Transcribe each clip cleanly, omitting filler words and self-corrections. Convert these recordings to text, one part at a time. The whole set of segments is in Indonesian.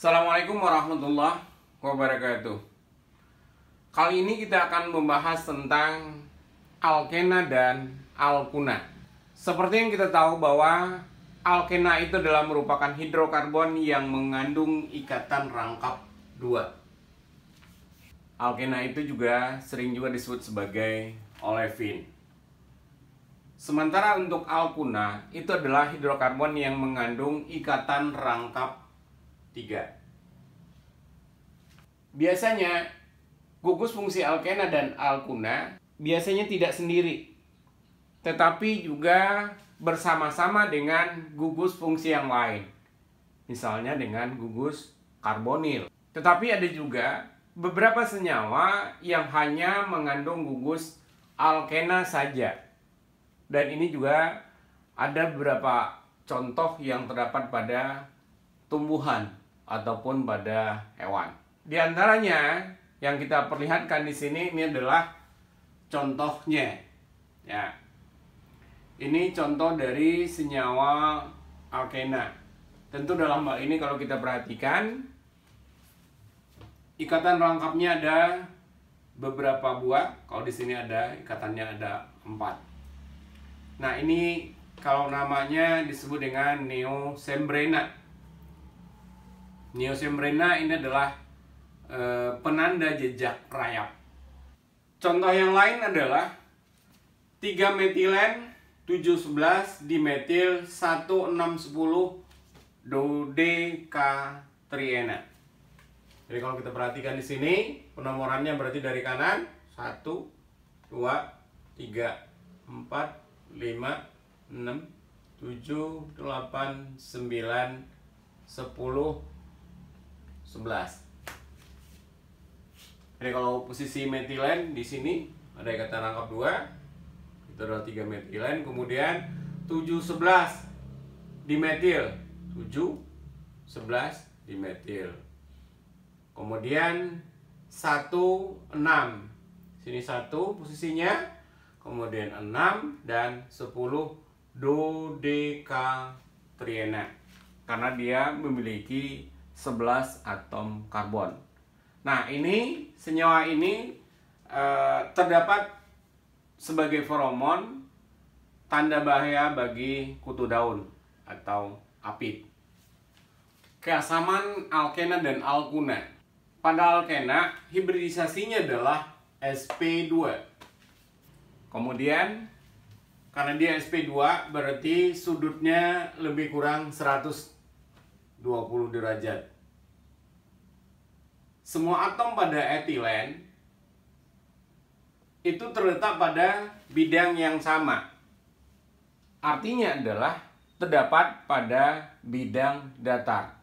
Assalamualaikum warahmatullahi wabarakatuh. Kali ini kita akan membahas tentang alkena dan alkuna. Seperti yang kita tahu bahwa alkena itu adalah merupakan hidrokarbon yang mengandung ikatan rangkap 2. Alkena itu juga sering disebut sebagai olefin. Sementara untuk alkuna itu adalah hidrokarbon yang mengandung ikatan rangkap 3. Biasanya gugus fungsi alkena dan alkuna biasanya tidak sendiri, tetapi juga bersama-sama dengan gugus fungsi yang lain. Misalnya dengan gugus karbonil. Tetapi ada juga beberapa senyawa yang hanya mengandung gugus alkena saja. Dan ini juga ada beberapa contoh yang terdapat pada tumbuhan ataupun pada hewan. Di antaranya yang kita perlihatkan di sini ini adalah contohnya. Ya. Ini contoh dari senyawa alkena. Tentu dalam hal ini kalau kita perhatikan ikatan rangkapnya ada beberapa buah. Kalau di sini ada ikatannya ada 4. Nah, ini kalau namanya disebut dengan neosembrena. Neosembrena ini adalah penanda jejak rayap. Contoh yang lain adalah 3-metilen 7,11 dimetil 1,6,10 dodekatriena. Jadi kalau kita perhatikan di sini penomorannya berarti dari kanan 1, 2, 3, 4, 5, 6, 7, 8, 9, 10, 11. Jadi kalau posisi metilen di sini ada ikatan rangkap 2. Itu adalah 3 metilen, kemudian 7,11 dimetil. 7,11 dimetil. Kemudian 1,6. Sini 1 posisinya. Kemudian 6 dan 10 dodekatriena. Karena dia memiliki 11 atom karbon. Nah, ini senyawa ini terdapat sebagai feromon, tanda bahaya bagi kutu daun atau apit. Keasaman alkena dan alkuna. Pada alkena, hibridisasinya adalah sp2. Kemudian, karena dia sp2, berarti sudutnya lebih kurang 120 derajat. Semua atom pada etilen itu terletak pada bidang yang sama. Artinya adalah terdapat pada bidang datar.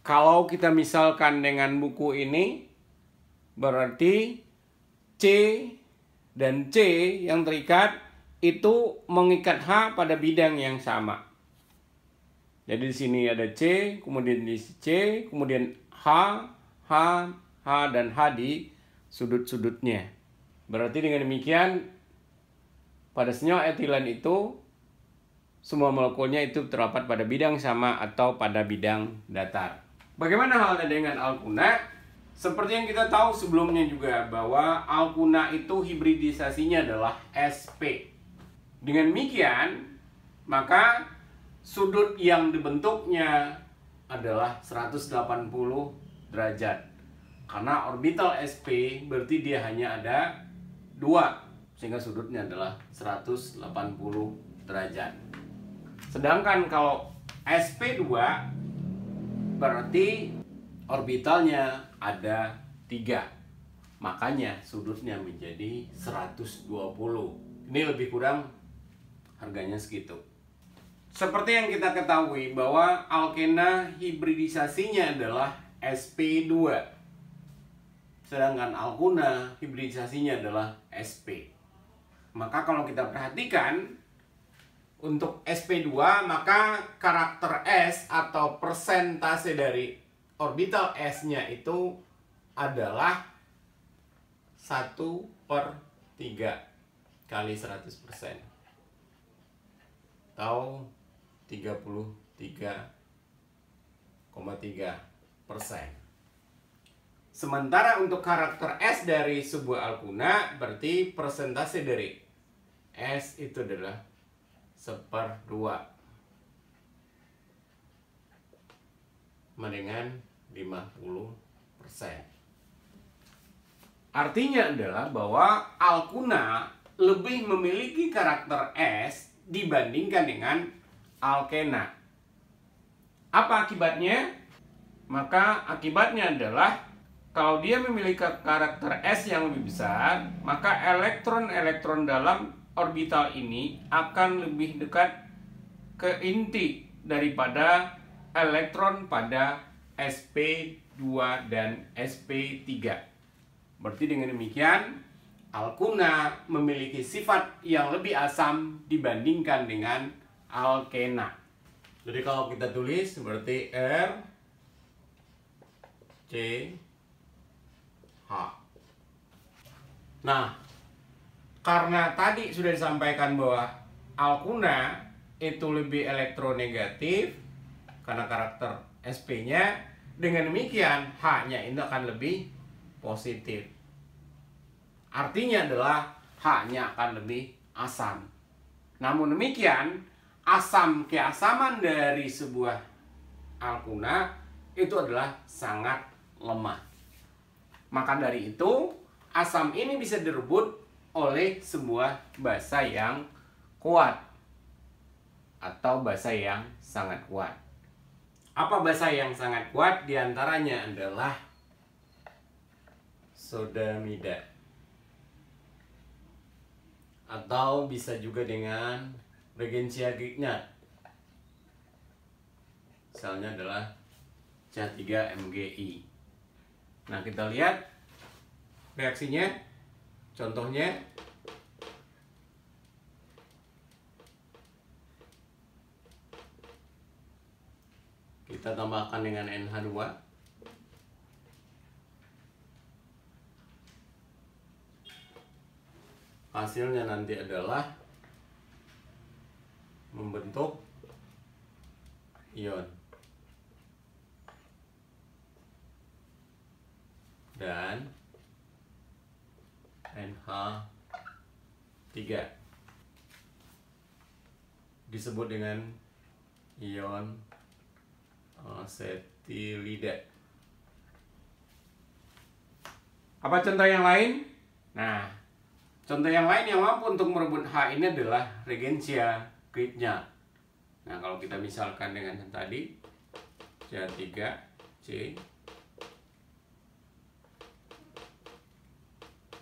Kalau kita misalkan dengan buku ini, berarti C dan C yang terikat itu mengikat H pada bidang yang sama. Jadi di sini ada C, kemudian di C, kemudian H, H, H dan H di sudut-sudutnya. Berarti dengan demikian pada senyawa etilen itu semua molekulnya itu terdapat pada bidang sama atau pada bidang datar. Bagaimana halnya dengan alkuna? Seperti yang kita tahu sebelumnya juga bahwa alkuna itu hibridisasinya adalah sp. Dengan demikian, maka sudut yang dibentuknya adalah 180 derajat. Karena orbital sp berarti dia hanya ada 2, sehingga sudutnya adalah 180 derajat. Sedangkan kalau sp2 berarti orbitalnya ada 3. Makanya sudutnya menjadi 120. Ini lebih kurang harganya segitu. Seperti yang kita ketahui bahwa alkena hibridisasinya adalah sp2. Sedangkan alkuna hibridisasinya adalah sp. Maka kalau kita perhatikan untuk sp2 maka karakter S atau persentase dari orbital S-nya itu adalah 1/3 kali 100%. Atau 33,3 Sementara untuk karakter S dari sebuah alkuna berarti persentase dari S itu adalah 1/2 dengan 50%. Artinya adalah bahwa alkuna lebih memiliki karakter S dibandingkan dengan alkena. Apa akibatnya? Maka akibatnya adalah kalau dia memiliki karakter S yang lebih besar, maka elektron-elektron dalam orbital ini akan lebih dekat ke inti daripada elektron pada sp2 dan sp3. Berarti dengan demikian, alkuna memiliki sifat yang lebih asam dibandingkan dengan alkena. Jadi kalau kita tulis seperti R, C, H. Nah, karena tadi sudah disampaikan bahwa alkuna itu lebih elektronegatif karena karakter sp-nya, dengan demikian H-nya ini akan lebih positif. Artinya adalah H-nya akan lebih asam. Namun demikian, keasaman dari sebuah alkuna itu adalah sangat lemah. Maka dari itu, asam ini bisa direbut oleh sebuah basa yang kuat atau basa yang sangat kuat. Apa basa yang sangat kuat? Di antaranya adalah sodamida, atau bisa juga dengan regensia Grignard. Misalnya adalah CH3MgI. Nah, kita lihat reaksinya. Contohnya kita tambahkan dengan NH2. Hasilnya nanti adalah membentuk ion dan NH3 disebut dengan ion asetilida. Apa contoh yang lain? Nah, contoh yang lain yang mampu untuk merebut H ini adalah regensia Grignard. Nah, kalau kita misalkan dengan yang tadi CH3C,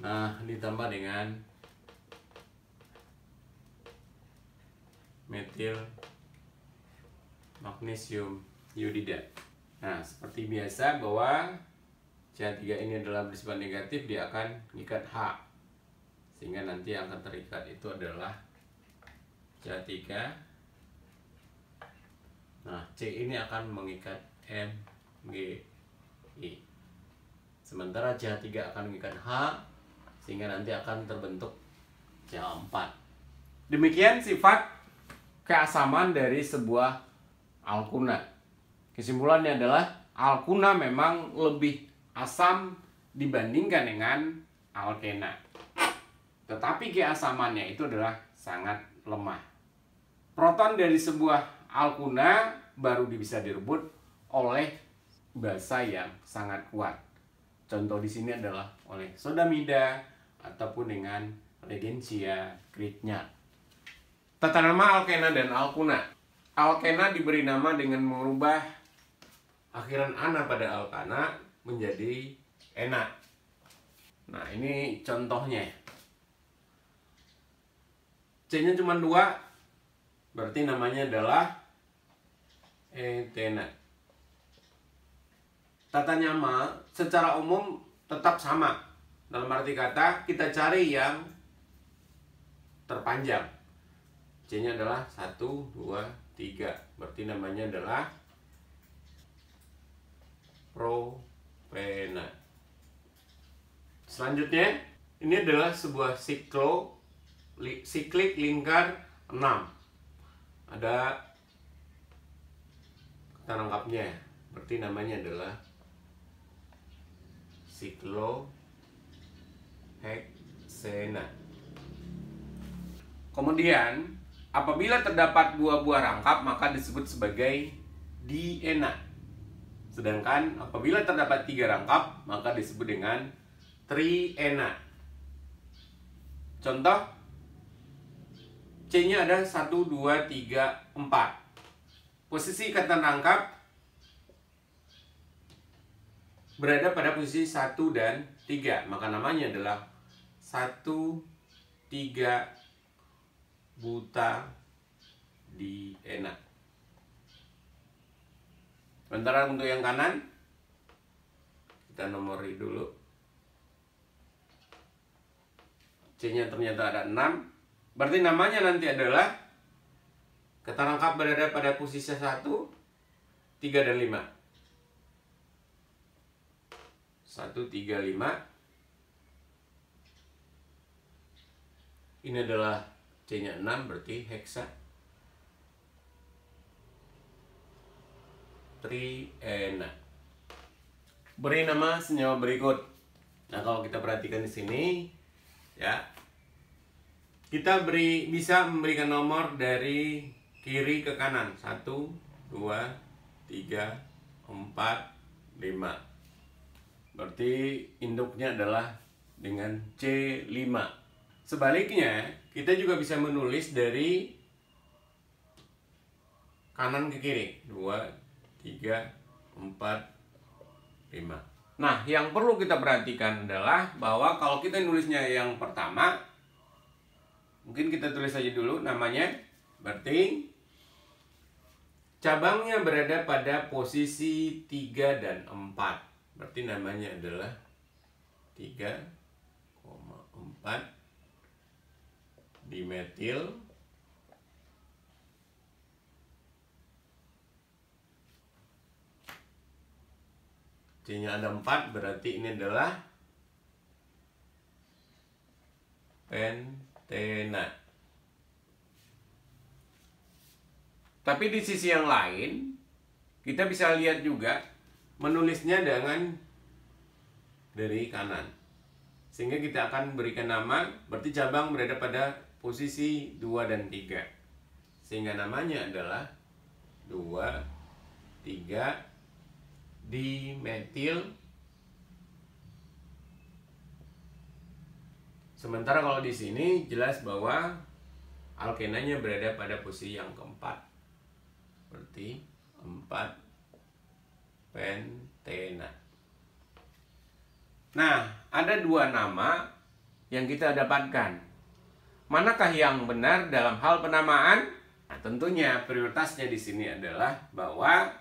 nah ditambah dengan metil magnesium iodida. Nah, seperti biasa bahwa CH3 ini adalah bersifat negatif, dia akan mengikat H, sehingga nanti yang akan terikat itu adalah CH3. Nah, C ini akan mengikat MgI, sementara CH3 akan mengikat H, sehingga nanti akan terbentuk CH4. Demikian sifat keasaman dari sebuah alkuna. Kesimpulannya adalah alkuna memang lebih asam dibandingkan dengan alkena, tetapi keasamannya itu adalah sangat lemah. Proton dari sebuah alkuna baru bisa direbut oleh basa yang sangat kuat. Contoh di sini adalah oleh sodamida ataupun dengan regensia Grignard. Tata nama alkena dan alkuna. Alkena diberi nama dengan mengubah akhiran ana pada alkana menjadi ena. Nah, ini contohnya. C-nya cuma 2, berarti namanya adalah etena. Tata nama secara umum tetap sama. Dalam arti kata, kita cari yang terpanjang. C-nya adalah 1, 2, 3. Berarti namanya adalah propena. Selanjutnya, ini adalah sebuah siklik lingkar 6. Ada kata lengkapnya, berarti namanya adalah sikloheksena. Kemudian, apabila terdapat 2 buah rangkap maka disebut sebagai diena. Sedangkan apabila terdapat 3 rangkap maka disebut dengan triena. Contoh, C-nya ada 1, 2, 3, 4. Posisi ikatan rangkap berada pada posisi 1 dan 3. Maka namanya adalah 1, 3 buta diena. Sementara untuk yang kanan, kita nomori dulu. C-nya ternyata ada 6. Berarti namanya nanti adalah kata rangkap berada pada posisi 1, 3, dan 5. 1, 3, 5. Ini adalah C-nya 6, berarti heksa triena. Beri nama senyawa berikut. Nah, kalau kita perhatikan di sini, ya, kita bisa memberikan nomor dari kiri ke kanan. 1, 2, 3, 4, 5. Berarti induknya adalah dengan C5. Sebaliknya, kita juga bisa menulis dari kanan ke kiri. 2, 3, 4, 5. Nah, yang perlu kita perhatikan adalah bahwa kalau kita nulisnya yang pertama, mungkin kita tulis saja dulu namanya. Berarti cabangnya berada pada posisi 3 dan 4. Berarti namanya adalah 3,4 dimetil C-nya ada 4, berarti ini adalah pentena. Tapi di sisi yang lain, kita bisa lihat juga menulisnya dengan dari kanan. Sehingga kita akan berikan nama, berarti cabang berada pada posisi 2 dan 3. Sehingga namanya adalah 2, 3 dimetil. Sementara kalau di sini jelas bahwa alkenanya berada pada posisi yang keempat. Berarti 4 pentena. Nah, ada 2 nama yang kita dapatkan. Manakah yang benar dalam hal penamaan? Nah, tentunya prioritasnya di sini adalah bahwa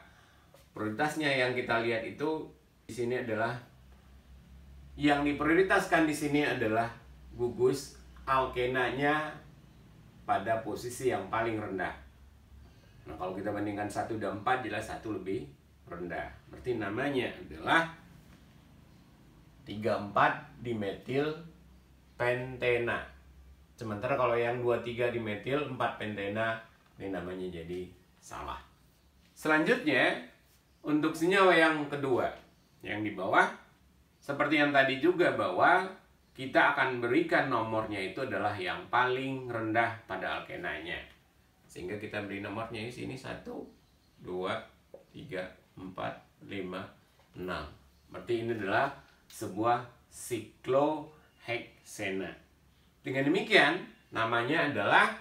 prioritasnya yang kita lihat itu di sini adalah yang diprioritaskan di sini adalah gugus alkenanya pada posisi yang paling rendah. Nah, kalau kita bandingkan 1 dan 4 jelas 1 lebih rendah. Berarti namanya adalah 3,4 dimetil pentena. Sementara kalau yang 2,3 dimetil 4 pentena, ini namanya jadi salah. Selanjutnya, untuk senyawa yang kedua, yang di bawah, seperti yang tadi juga bahwa kita akan berikan nomornya itu adalah yang paling rendah pada alkenanya. Sehingga kita beri nomornya di sini 1, 2, 3, 4, 5, 6. Berarti ini adalah sebuah sikloheksena. Dengan demikian, namanya adalah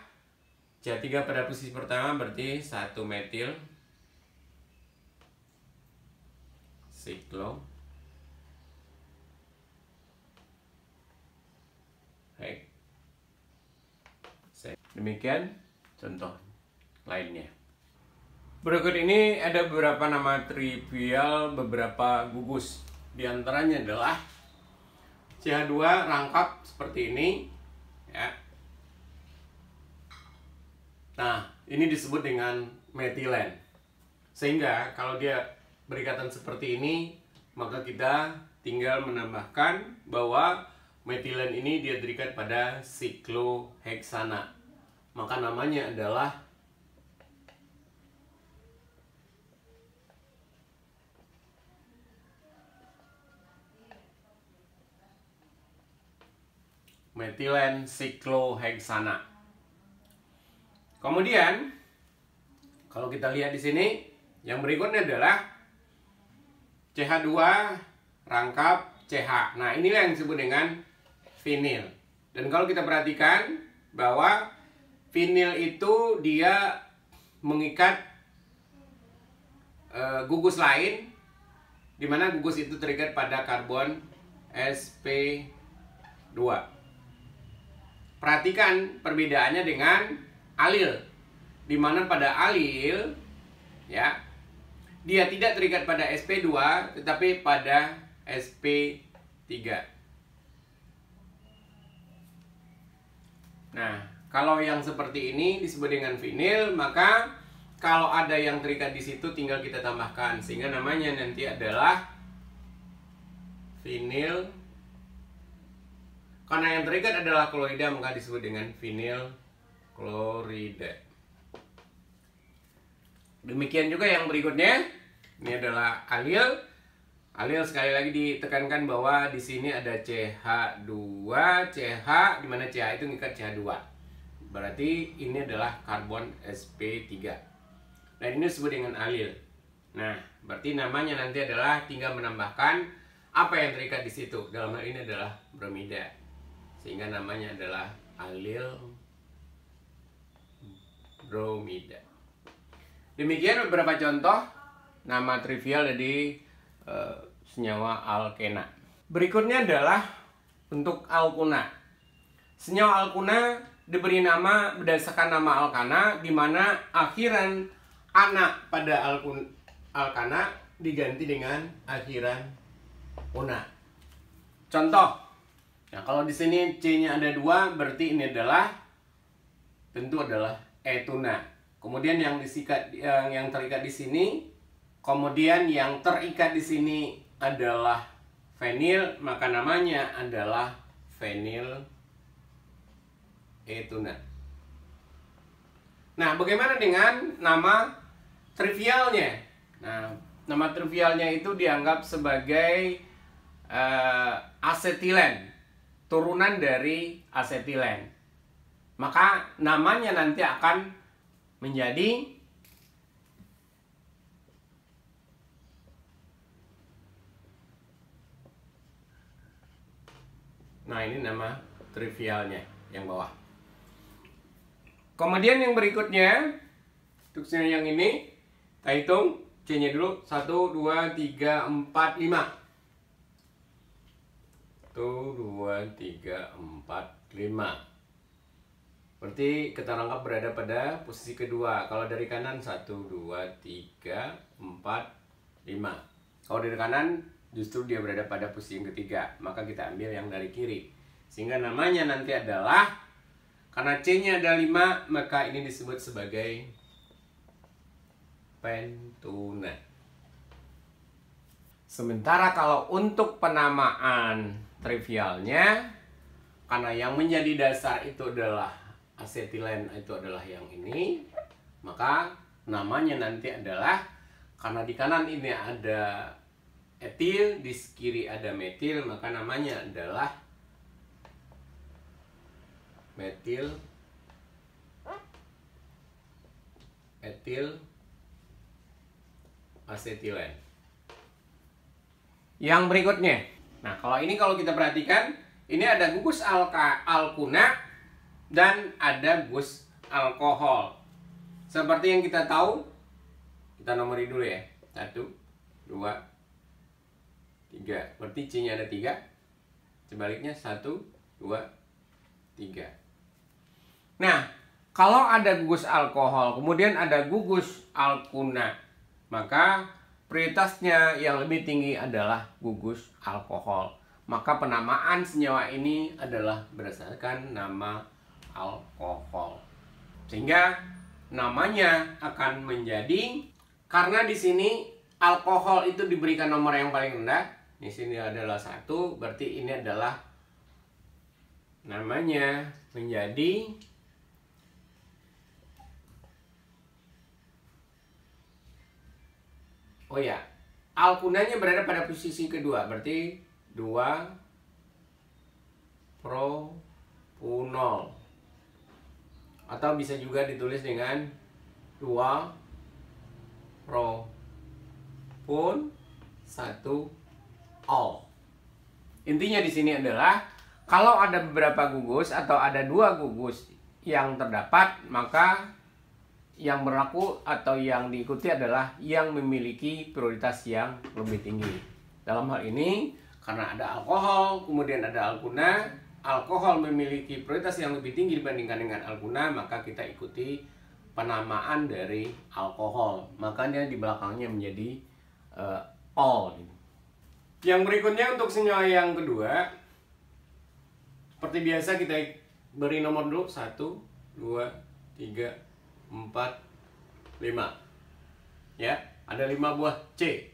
C3 pada posisi pertama, berarti 1 metil sikloheksena. Demikian contoh lainnya. Berikut ini ada beberapa nama trivial beberapa gugus. Di antaranya adalah CH2 rangkap seperti ini, ya. Nah, ini disebut dengan metilen. Sehingga kalau dia berikatan seperti ini, maka kita tinggal menambahkan bahwa metilen ini dia terikat pada sikloheksana. Maka namanya adalah metilen sikloheksana. Kemudian kalau kita lihat di sini, yang berikutnya adalah CH2 rangkap CH. Nah, inilah yang disebut dengan vinil. Dan kalau kita perhatikan bahwa vinil itu dia mengikat gugus lain, di mana gugus itu terikat pada karbon sp2. Perhatikan perbedaannya dengan alil, di mana pada alil ya dia tidak terikat pada sp2 tetapi pada sp3. Nah, kalau yang seperti ini disebut dengan vinil, maka kalau ada yang terikat di situ tinggal kita tambahkan sehingga namanya nanti adalah vinil. Karena yang terikat adalah klorida maka disebut dengan vinil klorida. Demikian juga yang berikutnya. Ini adalah alil. Alil sekali lagi ditekankan bahwa di sini ada CH2, CH di mana CH itu mengikat CH2. Berarti ini adalah karbon sp3. Dan ini disebut dengan alil. Nah, berarti namanya nanti adalah tinggal menambahkan apa yang terikat di situ. Dalam hal ini adalah bromida. Sehingga namanya adalah alil bromida. Demikian beberapa contoh nama trivial dari senyawa alkena. Berikutnya adalah untuk alkuna. Senyawa alkuna diberi nama berdasarkan nama alkana, di mana akhiran ana pada alkana diganti dengan akhiran una. Contoh, nah kalau di sini C-nya ada 2, berarti ini adalah tentu adalah etuna. Kemudian yang terikat di sini, kemudian yang terikat di sini adalah fenil, maka namanya adalah fenil etuna. Nah, bagaimana dengan nama trivialnya? Nah, nama trivialnya itu dianggap sebagai asetilen, turunan dari asetilen. Maka namanya nanti akan menjadi ini nama trivialnya yang bawah. Kemudian yang berikutnya, untuk yang ini, kita hitung C-nya dulu. 1, 2, 3, 4, 5. 1, 2, 3, 4, 5. Berarti kita rangkap berada pada posisi kedua. Kalau dari kanan 1, 2, 3, 4, 5. Kalau dari kanan justru dia berada pada posisi yang ketiga. Maka kita ambil yang dari kiri. Sehingga namanya nanti adalah, karena C-nya ada 5, maka ini disebut sebagai pentuna. Sementara kalau untuk penamaan trivialnya, karena yang menjadi dasar itu adalah asetilen, itu adalah yang ini, maka namanya nanti adalah, karena di kanan ini ada etil, di kiri ada metil, maka namanya adalah metil etil asetilen. Yang berikutnya, nah kalau kita perhatikan, ini ada gugus alkuna dan ada gugus alkohol. Seperti yang kita tahu, kita nomori dulu ya. 1, 2, 3. Berarti C-nya ada 3. Sebaliknya 1, 2, 3. Nah, kalau ada gugus alkohol, kemudian ada gugus alkuna, maka prioritasnya yang lebih tinggi adalah gugus alkohol. Maka penamaan senyawa ini adalah berdasarkan nama alkohol. Sehingga namanya akan menjadi, karena di sini alkohol itu diberikan nomor yang paling rendah, di sini adalah 1, berarti ini adalah namanya menjadi alkunanya berada pada posisi kedua, berarti 2 pro U0. Atau bisa juga ditulis dengan 2 propon 1 ol. Intinya di sini adalah kalau ada beberapa gugus atau ada 2 gugus yang terdapat, maka yang berlaku atau yang diikuti adalah yang memiliki prioritas yang lebih tinggi. Dalam hal ini, karena ada alkohol, kemudian ada alkuna, alkohol memiliki prioritas yang lebih tinggi dibandingkan dengan alkuna, maka kita ikuti penamaan dari alkohol. Makanya di belakangnya menjadi ol. Yang berikutnya untuk senyawa yang kedua, seperti biasa kita beri nomor dulu 1, 2, 3, 4, 5. Ya, ada 5 buah C.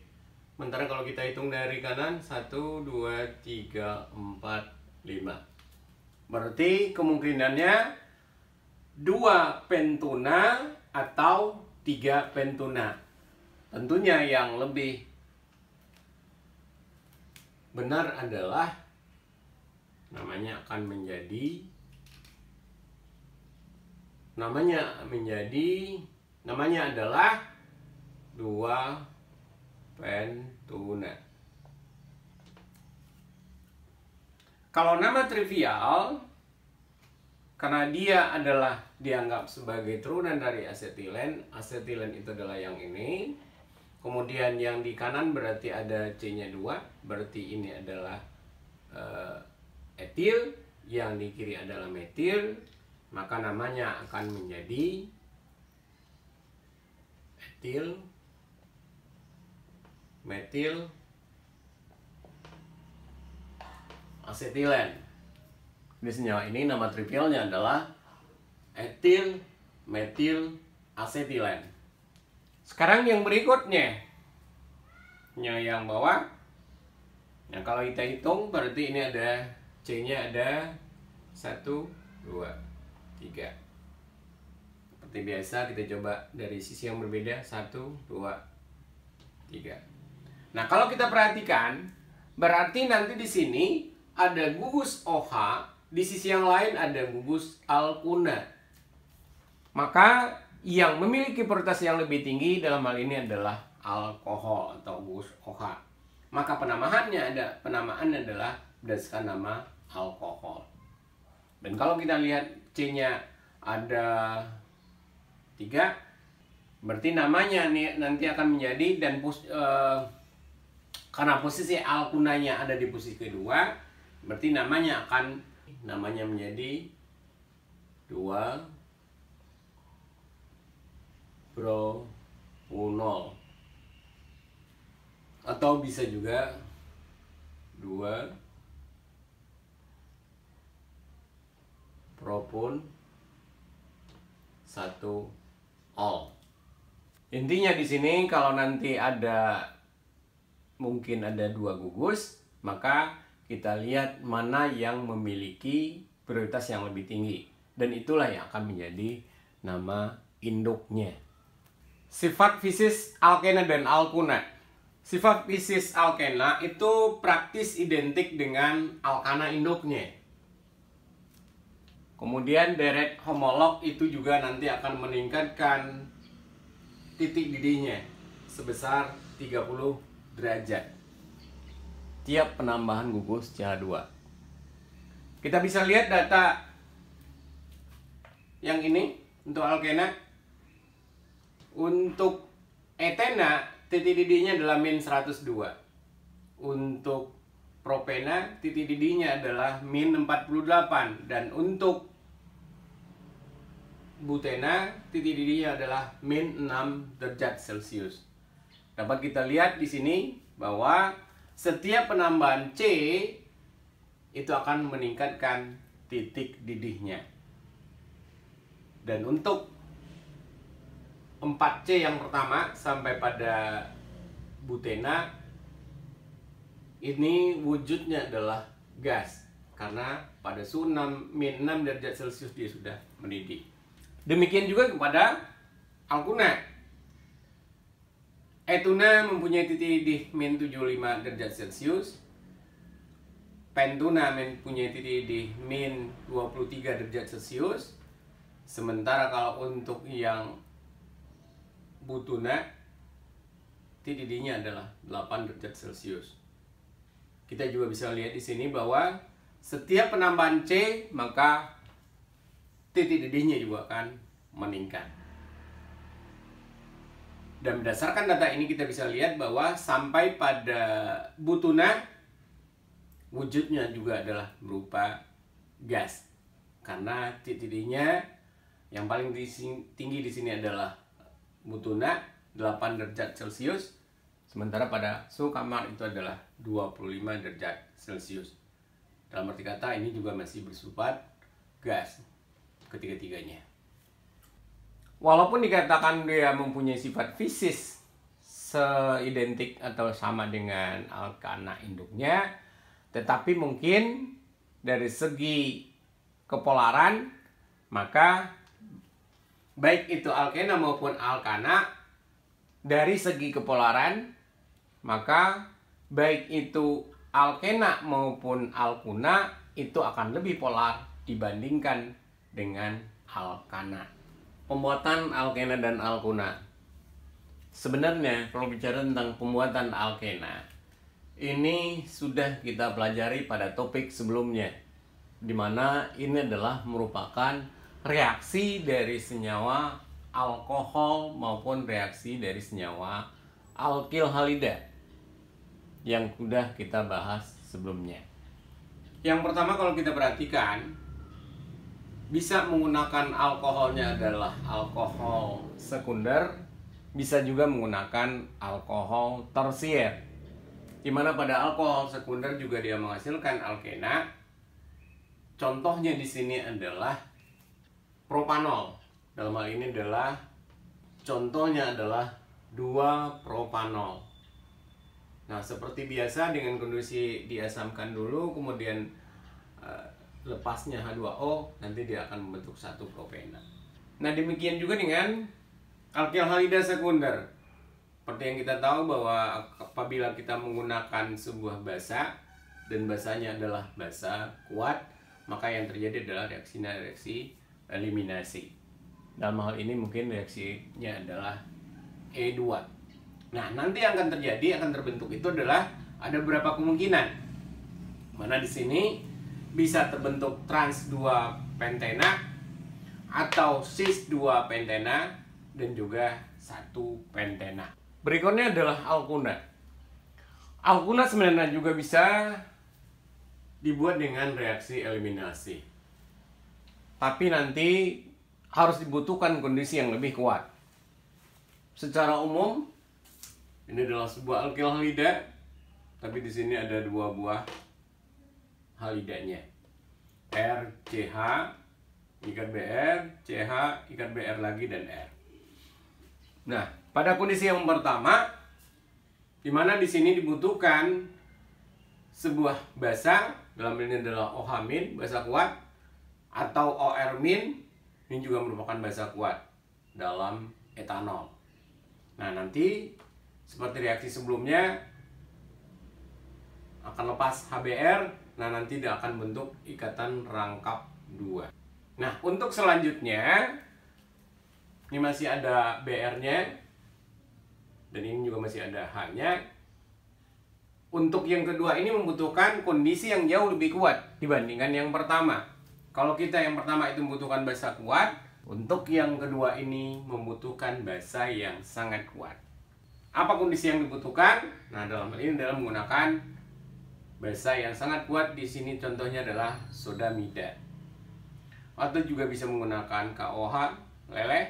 Sementara kalau kita hitung dari kanan 1, 2, 3, 4, 5. Berarti kemungkinannya 2 pentuna atau 3 pentuna. Tentunya yang lebih benar adalah namanya adalah 2 pentuna. Kalau nama trivial, karena dia adalah dianggap sebagai turunan dari asetilen, asetilen itu adalah yang ini. Kemudian yang di kanan berarti ada C-nya 2, berarti ini adalah etil, yang di kiri adalah metil, maka namanya akan menjadi etil, metil, asetilen. Di senyawa ini nama trivialnya adalah etil, metil, asetilen. Sekarang yang berikutnya, yang bawah. Nah, kalau kita hitung berarti ini ada C-nya ada 1, 2, 3. Seperti biasa kita coba dari sisi yang berbeda, 1, 2, 3. Nah, kalau kita perhatikan, berarti nanti di sini ada gugus OH, di sisi yang lain ada gugus alkuna. Maka yang memiliki prioritas yang lebih tinggi dalam hal ini adalah alkohol atau gugus OH. Maka penamaannya adalah berdasarkan nama alkohol. Dan kalau kita lihat C-nya ada 3, berarti namanya nih nanti akan menjadi, dan karena posisi alkunanya ada di posisi kedua, berarti namanya menjadi 2 propunol, atau bisa juga 2 propon 1 ol. Intinya di sini kalau nanti mungkin ada 2 gugus, maka kita lihat mana yang memiliki prioritas yang lebih tinggi, dan itulah yang akan menjadi nama induknya. Sifat fisis alkena dan alkuna. Sifat fisis alkena itu praktis identik dengan alkana induknya. Kemudian deret homolog itu juga nanti akan meningkatkan titik didihnya sebesar 30 derajat tiap penambahan gugus CH2. Kita bisa lihat data yang ini untuk alkena. Untuk etena titik didihnya adalah min 102. Untuk propena titik didihnya adalah min 48, dan untuk butena titik didihnya adalah min 6 derajat Celcius. Dapat kita lihat di sini bahwa setiap penambahan C itu akan meningkatkan titik didihnya. Dan untuk 4C yang pertama sampai pada butena ini wujudnya adalah gas, karena pada suhu min 6 derajat Celcius dia sudah mendidih. Demikian juga kepada alkuna. Etuna mempunyai titik didih min 75 derajat Celcius. pentuna mempunyai titik didih min 23 derajat Celcius. Sementara kalau untuk yang butuna, titik didihnya adalah 8 derajat Celcius. Kita juga bisa lihat di sini bahwa setiap penambahan C, maka titik didihnya juga akan meningkat. Dan berdasarkan data ini kita bisa lihat bahwa sampai pada butuna, wujudnya juga adalah berupa gas. Karena titik didihnya yang paling tinggi di sini adalah butuna 8 derajat Celcius, sementara pada suhu kamar itu adalah 25 derajat Celcius. Dalam arti kata ini juga masih bersifat gas ketiga-tiganya. Walaupun dikatakan dia mempunyai sifat fisis seidentik atau sama dengan alkana induknya, tetapi mungkin dari segi kepolaran, maka baik itu alkena maupun alkana, dari segi kepolaran, maka baik itu alkena maupun alkuna itu akan lebih polar dibandingkan dengan alkana. Pembuatan alkena dan alkuna. Sebenarnya kalau bicara tentang pembuatan alkena, ini sudah kita pelajari pada topik sebelumnya, di mana ini adalah merupakan reaksi dari senyawa alkohol maupun reaksi dari senyawa alkil halida yang sudah kita bahas sebelumnya. Yang pertama, kalau kita perhatikan, bisa menggunakan alkoholnya adalah alkohol sekunder, bisa juga menggunakan alkohol tersier. Di mana pada alkohol sekunder juga dia menghasilkan alkena. Contohnya di sini adalah propanol. Dalam hal ini adalah contohnya adalah 2-propanol. Nah, seperti biasa dengan kondisi diasamkan dulu, kemudian lepasnya H2O, nanti dia akan membentuk 1-propena. Nah, demikian juga dengan alkil halida sekunder. Seperti yang kita tahu bahwa apabila kita menggunakan sebuah basa dan basanya adalah basa kuat, maka yang terjadi adalah reaksi eliminasi. Dalam hal ini mungkin reaksinya adalah E2. Nah, nanti yang akan terjadi, akan terbentuk itu adalah ada beberapa kemungkinan. Mana di sini bisa terbentuk trans 2 pentena atau cis 2 pentena dan juga 1 pentena. Berikutnya adalah alkuna. Alkuna sebenarnya juga bisa dibuat dengan reaksi eliminasi. Tapi nanti harus dibutuhkan kondisi yang lebih kuat. Secara umum ini adalah sebuah alkil halida, tapi di sini ada 2 buah halidanya. RCH ikat BR, CH ikat BR lagi, dan R. Nah, pada kondisi yang pertama, di mana di sini dibutuhkan sebuah basa, dalam ini adalah OH-, basa kuat, atau OR-, ini juga merupakan basa kuat dalam etanol. Nah, nanti seperti reaksi sebelumnya akan lepas HBr. Nah, nanti dia akan bentuk ikatan rangkap 2. Nah, untuk selanjutnya, ini masih ada BR-nya, dan ini juga masih ada H-nya. Untuk yang kedua ini membutuhkan kondisi yang jauh lebih kuat dibandingkan yang pertama. Kalau kita yang pertama itu membutuhkan basa kuat, untuk yang kedua ini membutuhkan basa yang sangat kuat. Apa kondisi yang dibutuhkan? Nah, dalam hal ini adalah menggunakan basa yang sangat kuat. Di sini contohnya adalah sodamida. Atau juga bisa menggunakan KOH leleh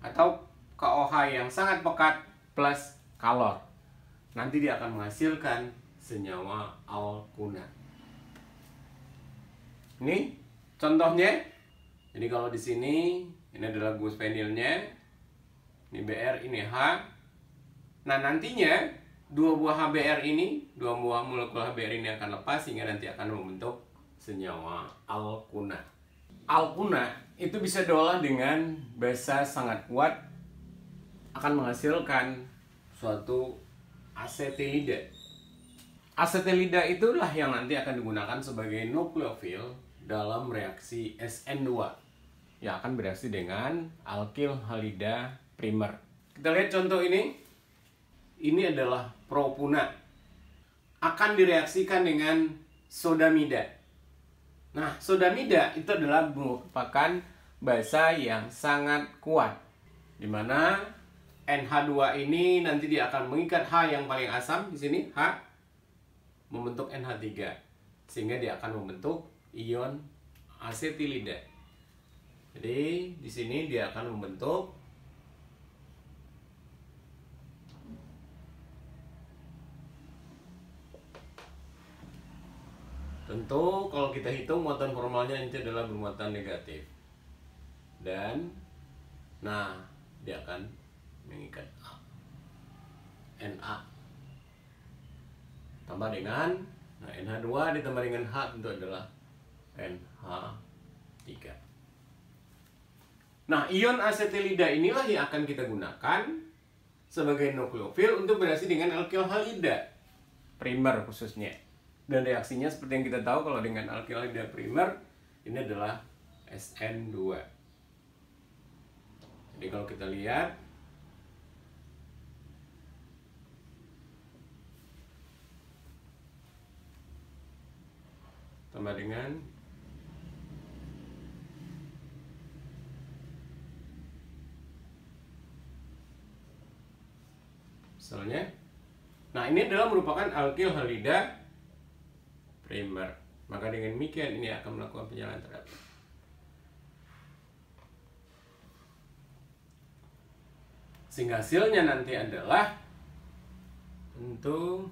atau KOH yang sangat pekat plus kalor. Nanti dia akan menghasilkan senyawa alkuna. Ini contohnya. Jadi kalau di sini ini adalah guspenilnya, ini BR, ini H. Nah, nantinya 2 buah HBr ini, 2 buah molekul HBr ini akan lepas sehingga nanti akan membentuk senyawa alkuna. Alkuna itu bisa diolah dengan basa sangat kuat, akan menghasilkan suatu asetilida. Asetilida itulah yang nanti akan digunakan sebagai nukleofil dalam reaksi SN2 yang akan bereaksi dengan alkil halida primer. Kita lihat contoh ini. Ini adalah propuna. Akan direaksikan dengan sodamida. Nah, sodamida itu adalah merupakan basa yang sangat kuat, di mana NH2 ini nanti dia akan mengikat H yang paling asam di sini, H membentuk NH3, sehingga dia akan membentuk ion asetilida. Jadi di sini dia akan membentuk tentu kalau kita hitung muatan formalnya ini adalah bermuatan negatif. Dan nah, dia akan mengikat Na tambah dengan NH2 ditambah dengan H itu adalah NH3. Nah, ion asetilida inilah yang akan kita gunakan sebagai nukleofil untuk bereaksi dengan alkil halida primer khususnya. Dan reaksinya seperti yang kita tahu kalau dengan alkil halida primer ini adalah SN2. Jadi kalau kita lihat tambah dengan misalnya, nah ini adalah merupakan alkil halida primer. Maka dengan demikian ini akan melakukan penyalahan terapi. Sehingga hasilnya nanti adalah tentu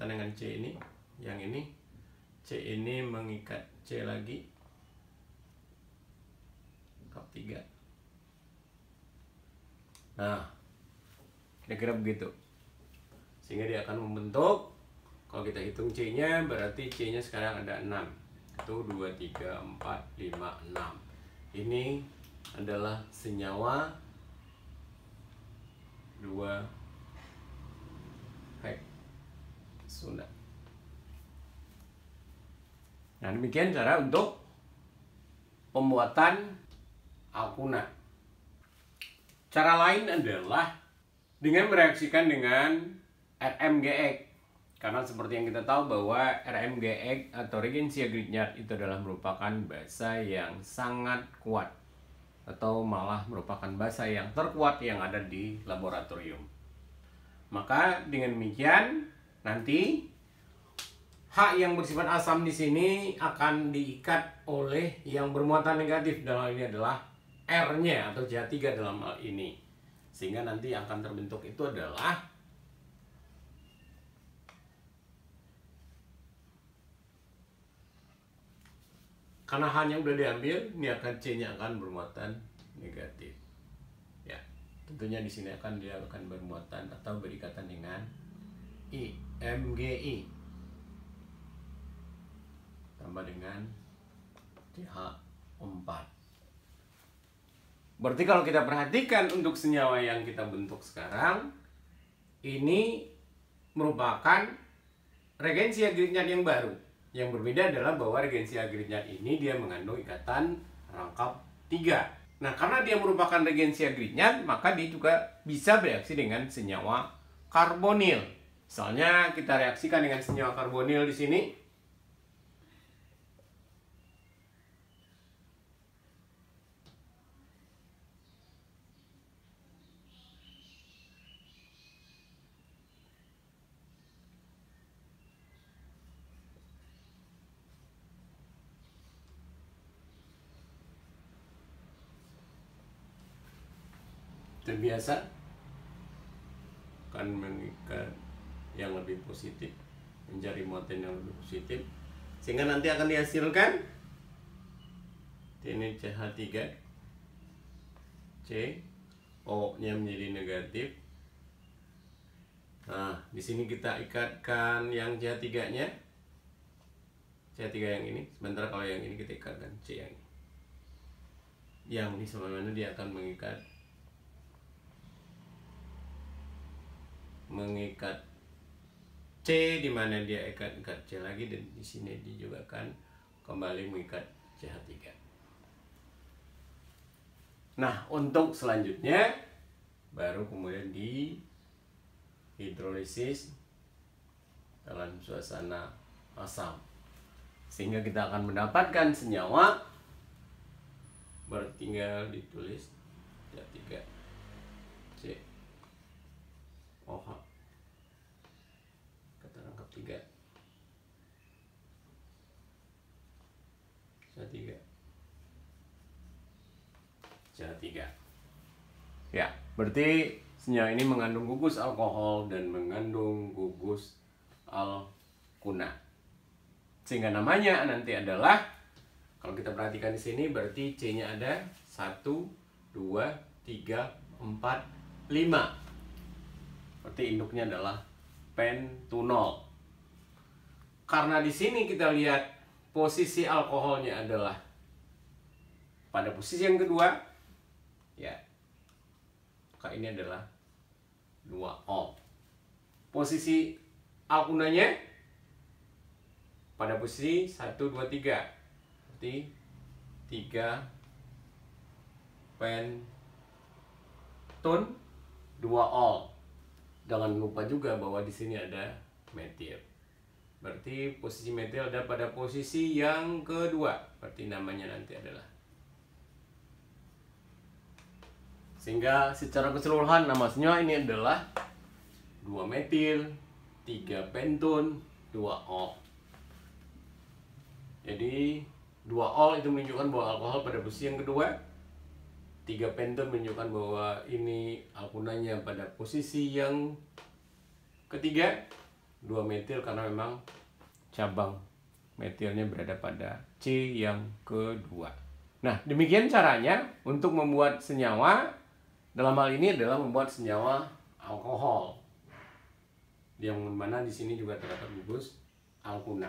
dengan C ini, yang ini C ini mengikat C lagi kap 3. Nah, kira-kira begitu. Sehingga dia akan membentuk, kalau kita hitung C nya berarti C nya sekarang ada 6. Itu 2, 3, 4, 5, 6. Ini adalah senyawa 2 heksunat. Nah, demikian cara untuk pembuatan alkuna. Cara lain adalah dengan mereaksikan dengan RMGX. Karena seperti yang kita tahu bahwa RMGX atau regensia Grignard itu adalah merupakan basa yang sangat kuat, atau malah merupakan basa yang terkuat yang ada di laboratorium. Maka dengan demikian nanti H yang bersifat asam di sini akan diikat oleh yang bermuatan negatif, dalam hal ini adalah R-nya atau CH3 dalam hal ini. Sehingga nanti yang akan terbentuk itu adalah karena H-nya udah diambil, ini akan C-nya akan bermuatan negatif. Ya, tentunya di sini dia akan bermuatan atau berikatan dengan IMGI tambah dengan CH4. Berarti kalau kita perhatikan untuk senyawa yang kita bentuk sekarang, ini merupakan regensia Grignard yang baru. Yang berbeda adalah bahwa regensia Grignard ini dia mengandung ikatan rangkap 3. Nah, karena dia merupakan regensia Grignard, maka dia juga bisa bereaksi dengan senyawa karbonil. Misalnya kita reaksikan dengan senyawa karbonil di sini. Terbiasa akan mengikat yang lebih positif, mencari muatan yang lebih positif, sehingga nanti akan dihasilkan ini CH3, C, O-nya menjadi negatif. Nah, di sini kita ikatkan yang CH3-nya CH3 yang ini. Sementara kalau yang ini kita ikatkan C yang ini. Yang di sebelah mana dia akan mengikat C, di mana dia ikat C lagi, dan di sini dia juga akan kembali mengikat CH3. Nah, untuk selanjutnya baru kemudian di hidrolisis dalam suasana asam, sehingga kita akan mendapatkan senyawa. Tinggal ditulis CH3 COH kata rangkap 3 CH3. Ya, berarti senyawa ini mengandung gugus alkohol dan mengandung gugus alkuna. Sehingga namanya nanti adalah, kalau kita perhatikan di sini, berarti C-nya ada 1, 2, 3, 4, 5. Berarti induknya adalah pentunol. Karena di sini kita lihat posisi alkoholnya adalah pada posisi yang kedua, ya, maka ini adalah 2-ol. Posisi alkunanya pada posisi 1, 2, 3. Berarti 3 pentun 2-ol. Jangan lupa juga bahwa di sini ada metil. Berarti posisi metil ada pada posisi yang kedua. Berarti namanya nanti adalah. Sehingga secara keseluruhan nama senyawa ini adalah 2 metil, 3 pentun, 2-ol. Jadi 2-ol itu menunjukkan bahwa alkohol pada posisi yang kedua. 3 pentun menunjukkan bahwa ini alkunanya pada posisi yang ketiga. 2 metil karena memang cabang metilnya berada pada C yang kedua. Nah, demikian caranya untuk membuat senyawa. Dalam hal ini adalah membuat senyawa alkohol, yang mana di sini juga terdapat gugus alkuna.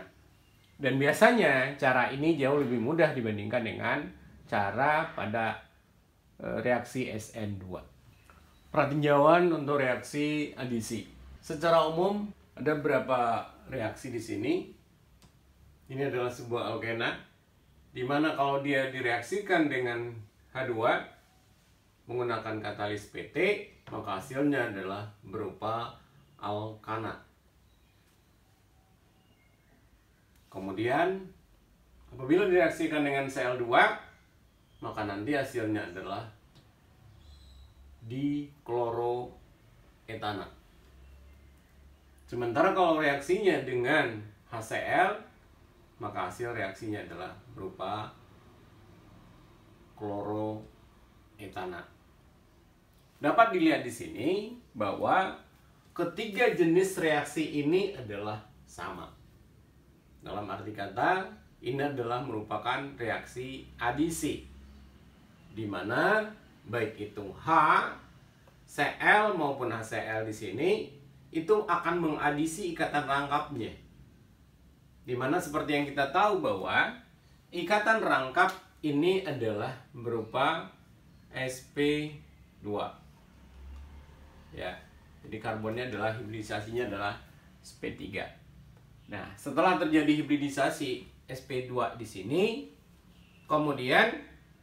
Dan biasanya cara ini jauh lebih mudah dibandingkan dengan cara pada reaksi SN2. Peninjauan untuk reaksi adisi. Secara umum ada beberapa reaksi di sini. Ini adalah sebuah alkena, di mana kalau dia direaksikan dengan H2 menggunakan katalis PT, maka hasilnya adalah berupa alkana. Kemudian apabila direaksikan dengan Cl2, maka nanti hasilnya adalah dikloroetana. Sementara kalau reaksinya dengan HCl, maka hasil reaksinya adalah berupa kloroetana. Dapat dilihat di sini bahwa ketiga jenis reaksi ini adalah sama. Dalam arti kata, ini adalah merupakan reaksi adisi, di mana baik itu HCl maupun HCl di sini itu akan mengadisi ikatan rangkapnya. Di mana seperti yang kita tahu bahwa ikatan rangkap ini adalah berupa sp2. Ya, jadi karbonnya adalah hibridisasinya adalah sp3. Nah, setelah terjadi hibridisasi sp2 di sini, kemudian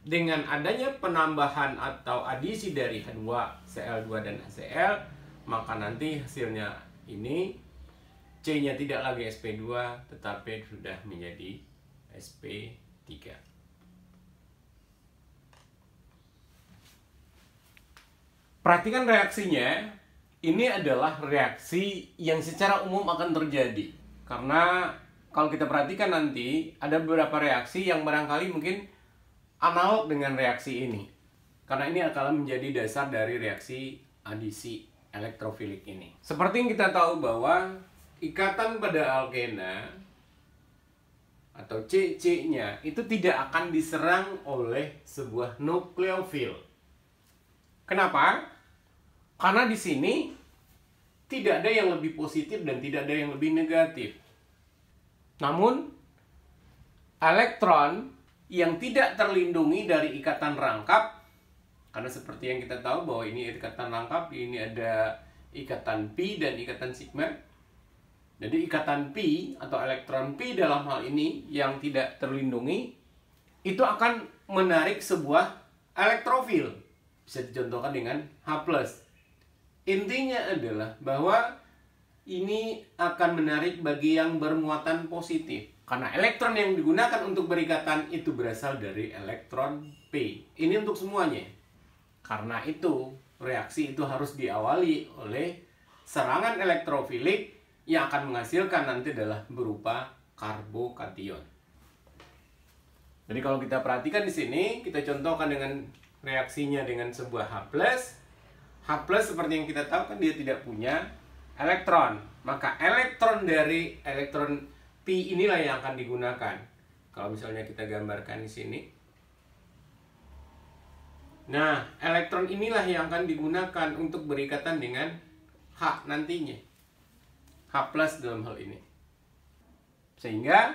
dengan adanya penambahan atau adisi dari H2, Cl2 dan HCl, maka nanti hasilnya ini C-nya tidak lagi sp2 tetapi sudah menjadi sp3. Perhatikan reaksinya. Ini adalah reaksi yang secara umum akan terjadi. Karena kalau kita perhatikan nanti ada beberapa reaksi yang barangkali mungkin analog dengan reaksi ini. Karena ini akan menjadi dasar dari reaksi adisi elektrofilik ini. Seperti yang kita tahu bahwa ikatan pada alkena atau CC-nya itu tidak akan diserang oleh sebuah nukleofil. Kenapa? Karena di sini tidak ada yang lebih positif dan tidak ada yang lebih negatif. Namun elektron yang tidak terlindungi dari ikatan rangkap, karena seperti yang kita tahu bahwa ini ikatan rangkap, ini ada ikatan pi dan ikatan sigma. Jadi ikatan pi atau elektron pi dalam hal ini yang tidak terlindungi itu akan menarik sebuah elektrofil. Bisa dicontohkan dengan H+. Intinya adalah bahwa ini akan menarik bagi yang bermuatan positif. Karena elektron yang digunakan untuk berikatan itu berasal dari elektron P. Ini untuk semuanya. Karena itu, reaksi itu harus diawali oleh serangan elektrofilik yang akan menghasilkan nanti adalah berupa karbokation. Jadi kalau kita perhatikan di sini, kita contohkan dengan reaksinya dengan sebuah H+. H+ seperti yang kita tahu kan dia tidak punya elektron. Maka elektron dari elektron Pi inilah yang akan digunakan. Kalau misalnya kita gambarkan di sini. Nah, elektron inilah yang akan digunakan untuk berikatan dengan H nantinya. H+ dalam hal ini. Sehingga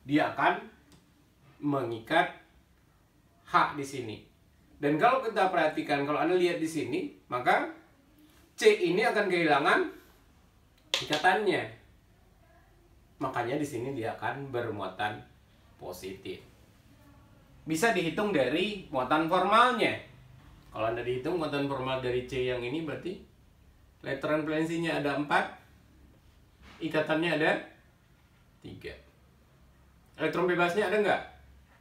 dia akan mengikat H di sini. Dan kalau kita perhatikan, kalau Anda lihat di sini, maka C ini akan kehilangan ikatannya. Makanya di sini dia akan bermuatan positif. Bisa dihitung dari muatan formalnya. Kalau Anda dihitung muatan formal dari C yang ini berarti elektron valensinya ada 4, ikatannya ada 3. Elektron bebasnya ada nggak?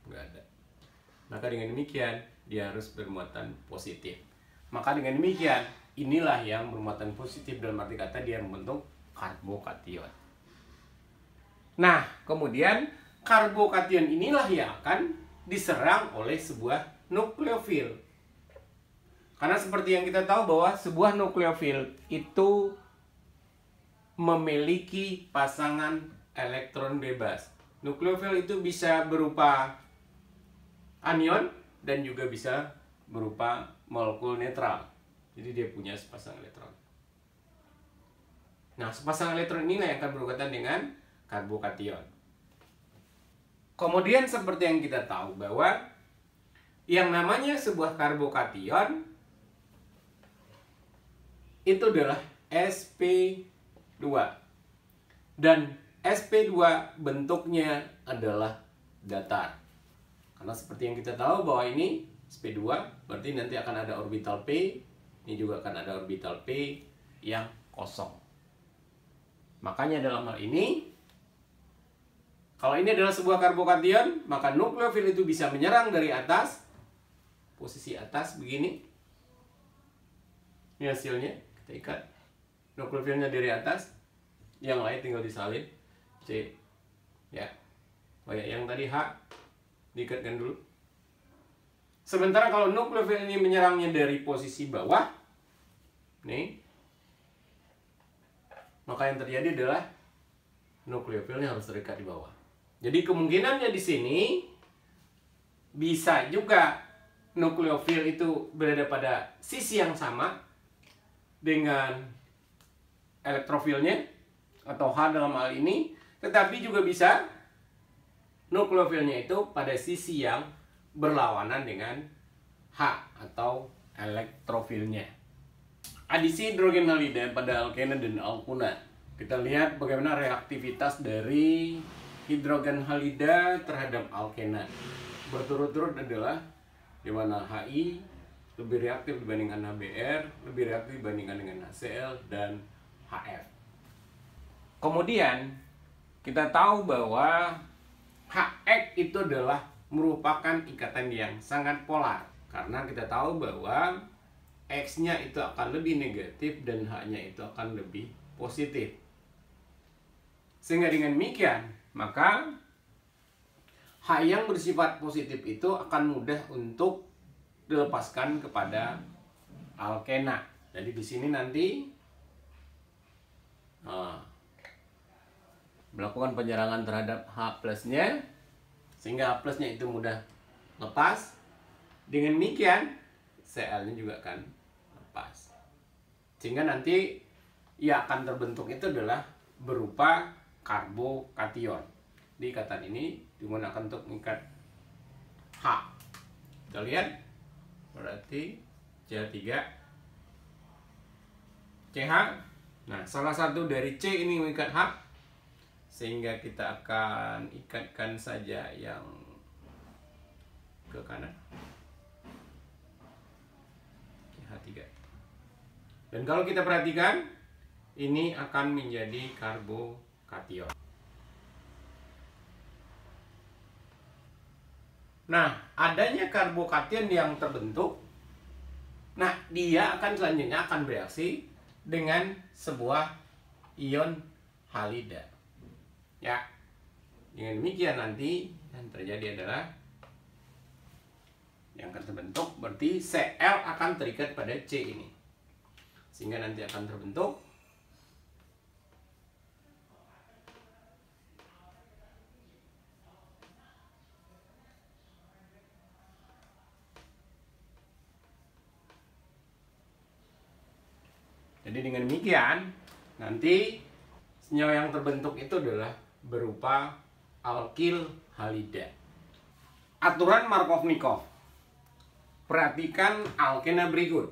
Nggak ada. Maka dengan demikian dia harus bermuatan positif. Maka dengan demikian inilah yang bermuatan positif, dalam arti kata dia membentuk karbokation. Nah, kemudian karbokation inilah yang akan diserang oleh sebuah nukleofil. Karena seperti yang kita tahu bahwa sebuah nukleofil itu memiliki pasangan elektron bebas. Nukleofil itu bisa berupa anion dan juga bisa berupa molekul netral. Jadi dia punya sepasang elektron. Nah, sepasang elektron inilah yang akan berkaitan dengan karbokation. Kemudian seperti yang kita tahu bahwa yang namanya sebuah karbokation itu adalah sp2. Dan sp2 bentuknya adalah datar. Karena seperti yang kita tahu bahwa ini sp2 berarti nanti akan ada orbital p, ini juga akan ada orbital p yang kosong. Makanya dalam hal ini, kalau ini adalah sebuah karbokation, maka nukleofil itu bisa menyerang dari atas, posisi atas begini. Ini hasilnya, kita ikat nukleofilnya dari atas, yang lain tinggal disalin C. Ya, oh ya, yang tadi H diikatkan dulu. Sementara kalau nukleofil ini menyerangnya dari posisi bawah, nih, maka yang terjadi adalah nukleofilnya harus terikat di bawah. Jadi kemungkinannya di sini bisa juga nukleofil itu berada pada sisi yang sama dengan elektrofilnya atau H dalam hal ini, tetapi juga bisa nukleofilnya itu pada sisi yang berlawanan dengan H atau elektrofilnya. Adisi hidrogen halida pada alkena dan alkuna. Kita lihat bagaimana reaktivitas dari hidrogen halida terhadap alkena. Berturut-turut adalah di mana HI lebih reaktif dibandingkan HBr, lebih reaktif dibandingkan dengan HCl dan HF. Kemudian kita tahu bahwa HX itu adalah merupakan ikatan yang sangat polar. Karena kita tahu bahwa X-nya itu akan lebih negatif dan H-nya itu akan lebih positif. Sehingga dengan demikian, maka H yang bersifat positif itu akan mudah untuk dilepaskan kepada alkena. Jadi di sini nanti melakukan penyerangan terhadap H plusnya, sehingga H plusnya itu mudah lepas. Dengan demikian Cl-nya juga akan lepas, sehingga nanti yang akan terbentuk itu adalah berupa karbokation. Di ikatan ini digunakan untuk mengikat H. Kita lihat, berarti CH3 CH. Nah, salah satu dari C ini mengikat H, sehingga kita akan ikatkan saja yang ke kanan, CH3. Dan kalau kita perhatikan, ini akan menjadi karbokation. Nah, adanya karbokation yang terbentuk, nah dia akan selanjutnya akan bereaksi dengan sebuah ion halida. Ya, dengan demikian nanti yang terjadi adalah yang akan terbentuk, berarti Cl akan terikat pada C ini, sehingga nanti akan terbentuk jadi dengan demikian nanti senyawa yang terbentuk itu adalah berupa alkil halida. Aturan Markovnikov. Perhatikan alkena berikut.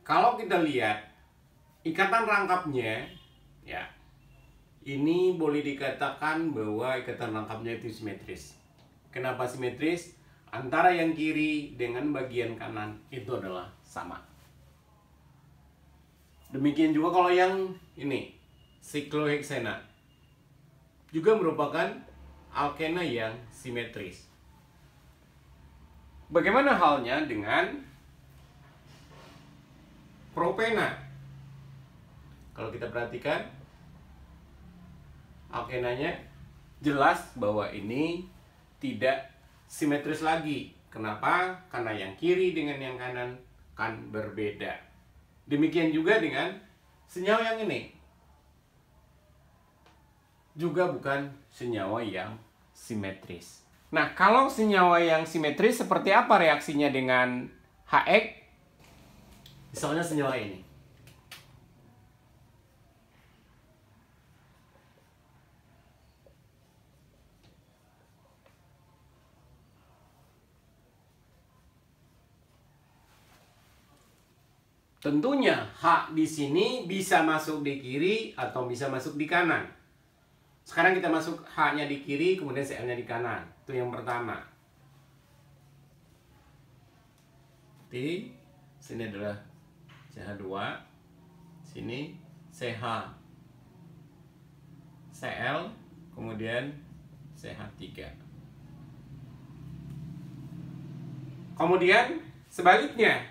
Kalau kita lihat ikatan rangkapnya, ya, ini boleh dikatakan bahwa ikatan rangkapnya itu simetris. Kenapa simetris? Antara yang kiri dengan bagian kanan itu adalah sama. Demikian juga kalau yang ini, sikloheksana, juga merupakan alkena yang simetris. Bagaimana halnya dengan propena? Kalau kita perhatikan, alkenanya jelas bahwa ini tidak simetris lagi. Kenapa? Karena yang kiri dengan yang kanan kan berbeda. Demikian juga dengan senyawa yang ini, juga bukan senyawa yang simetris. Nah, kalau senyawa yang simetris seperti apa reaksinya dengan HX? Misalnya senyawa ini. Tentunya H di sini bisa masuk di kiri atau bisa masuk di kanan. Sekarang kita masuk H-nya di kiri, kemudian Cl-nya di kanan. Itu yang pertama. Di sini adalah CH2, sini CH, Cl, kemudian CH3. Kemudian sebaliknya,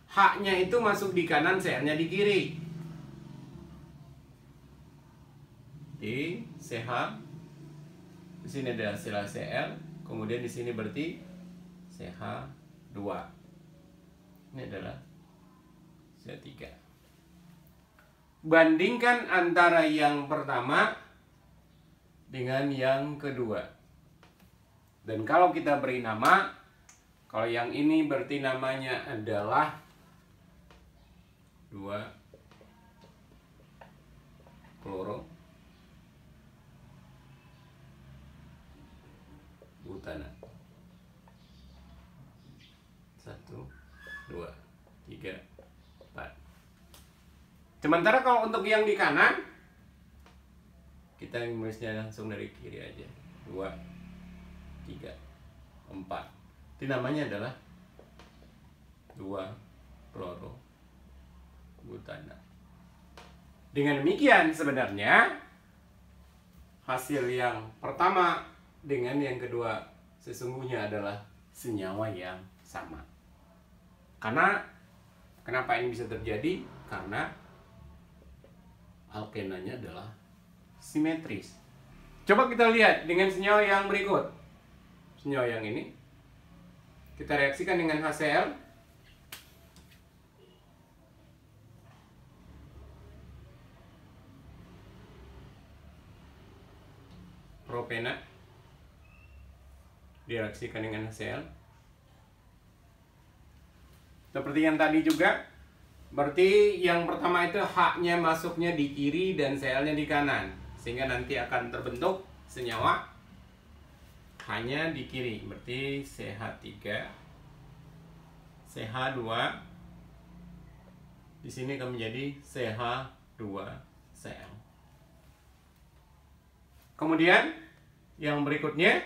H-nya itu masuk di kanan, Cl-nya di kiri. Di CH, di sini ada Cl, kemudian di sini berarti CH2. Ini adalah CH3. Bandingkan antara yang pertama dengan yang kedua. Dan kalau kita beri nama, kalau yang ini berarti namanya adalah 2 kloro butana. 1, 2, 3, 4. Sementara kalau untuk yang di kanan, kita nulisnya langsung dari kiri aja. 2, 3, 4. Itu namanya adalah 2 kloro butana. Dengan demikian sebenarnya hasil yang pertama dengan yang kedua sesungguhnya adalah senyawa yang sama. Karena kenapa ini bisa terjadi? Karena alkenanya adalah simetris. Coba kita lihat dengan senyawa yang berikut. Senyawa yang ini kita reaksikan dengan HCl. Propena direaksikan dengan HCl. Seperti yang tadi juga, berarti yang pertama itu H-nya masuknya di kiri dan Cl-nya di kanan, sehingga nanti akan terbentuk senyawa H-nya di kiri, berarti CH3, CH2. Di sini akan menjadi CH2Cl. Kemudian yang berikutnya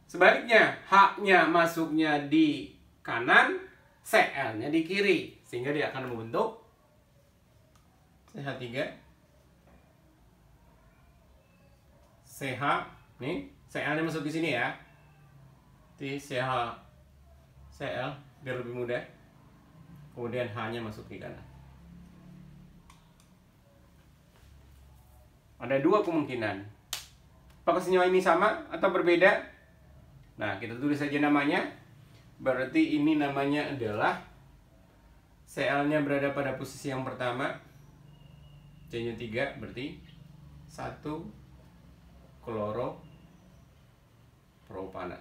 sebaliknya, H-nya masuknya di kanan, Cl-nya di kiri, sehingga dia akan membentuk CH3, CH, nih Cl-nya masuk di sini ya, di CH, Cl biar lebih mudah. Kemudian H-nya masuk di kanan. Ada dua kemungkinan. Apakah senyawa ini sama atau berbeda? Nah, kita tulis saja namanya. Berarti ini namanya adalah Cl-nya berada pada posisi yang pertama, C-nya 3, berarti 1 kloropropana.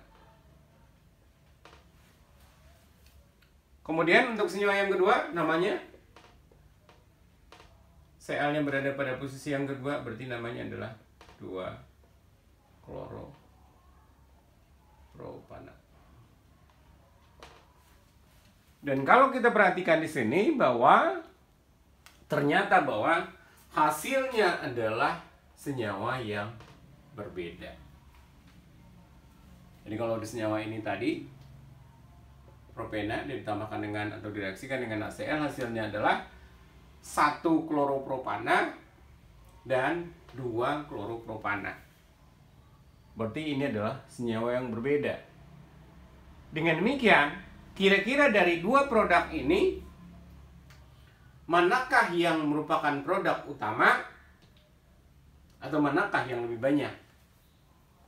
Kemudian untuk senyawa yang kedua namanya Cl-nya berada pada posisi yang kedua, berarti namanya adalah 2 kloropropana. Dan kalau kita perhatikan di sini bahwa ternyata bahwa hasilnya adalah senyawa yang berbeda. Jadi kalau di senyawa ini tadi propena ditambahkan dengan atau direaksikan dengan HCl, hasilnya adalah 1 kloropropana dan 2 kloropropana. Berarti ini adalah senyawa yang berbeda. Dengan demikian, kira-kira dari dua produk ini, manakah yang merupakan produk utama atau manakah yang lebih banyak?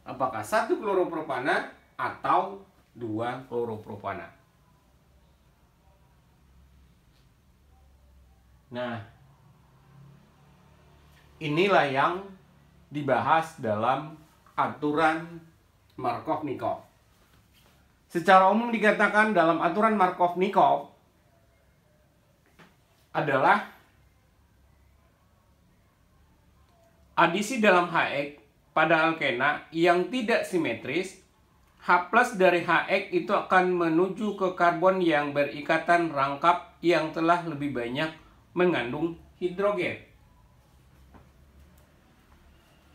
Apakah 1 kloropropana atau 2 kloropropana? Nah, inilah yang dibahas dalam aturan Markovnikov. Secara umum dikatakan dalam aturan Markovnikov adalah adisi dalam HX pada alkena yang tidak simetris, H+ dari HX itu akan menuju ke karbon yang berikatan rangkap yang telah lebih banyak mengandung hidrogen.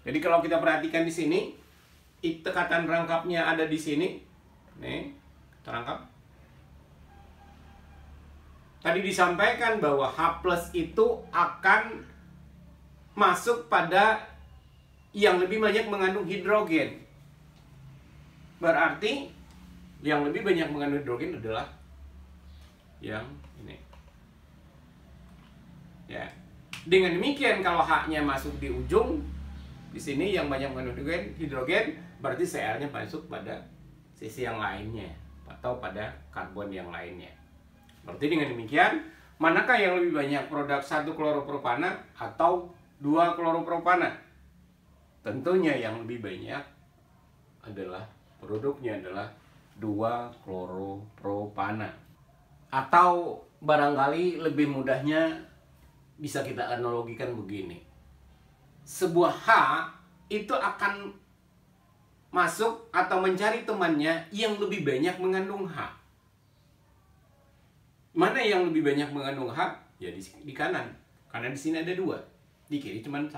Jadi kalau kita perhatikan di sini, ikatan rangkapnya ada di sini. Nih, terangkap. Tadi disampaikan bahwa H+ itu akan masuk pada yang lebih banyak mengandung hidrogen. Berarti yang lebih banyak mengandung hidrogen adalah yang ini. Ya. Dengan demikian kalau H-nya masuk di ujung di sini yang banyak mengandung hidrogen, berarti Cl-nya masuk pada sisi yang lainnya atau pada karbon yang lainnya. Berarti dengan demikian, manakah yang lebih banyak produk 1 kloropropana atau 2 kloropropana? Tentunya yang lebih banyak adalah produknya adalah 2 kloropropana. Atau barangkali lebih mudahnya bisa kita analogikan begini. Sebuah H itu akan masuk atau mencari temannya yang lebih banyak mengandung H. Mana yang lebih banyak mengandung H? Ya di kanan. Karena di sini ada 2. Di kiri cuma 1.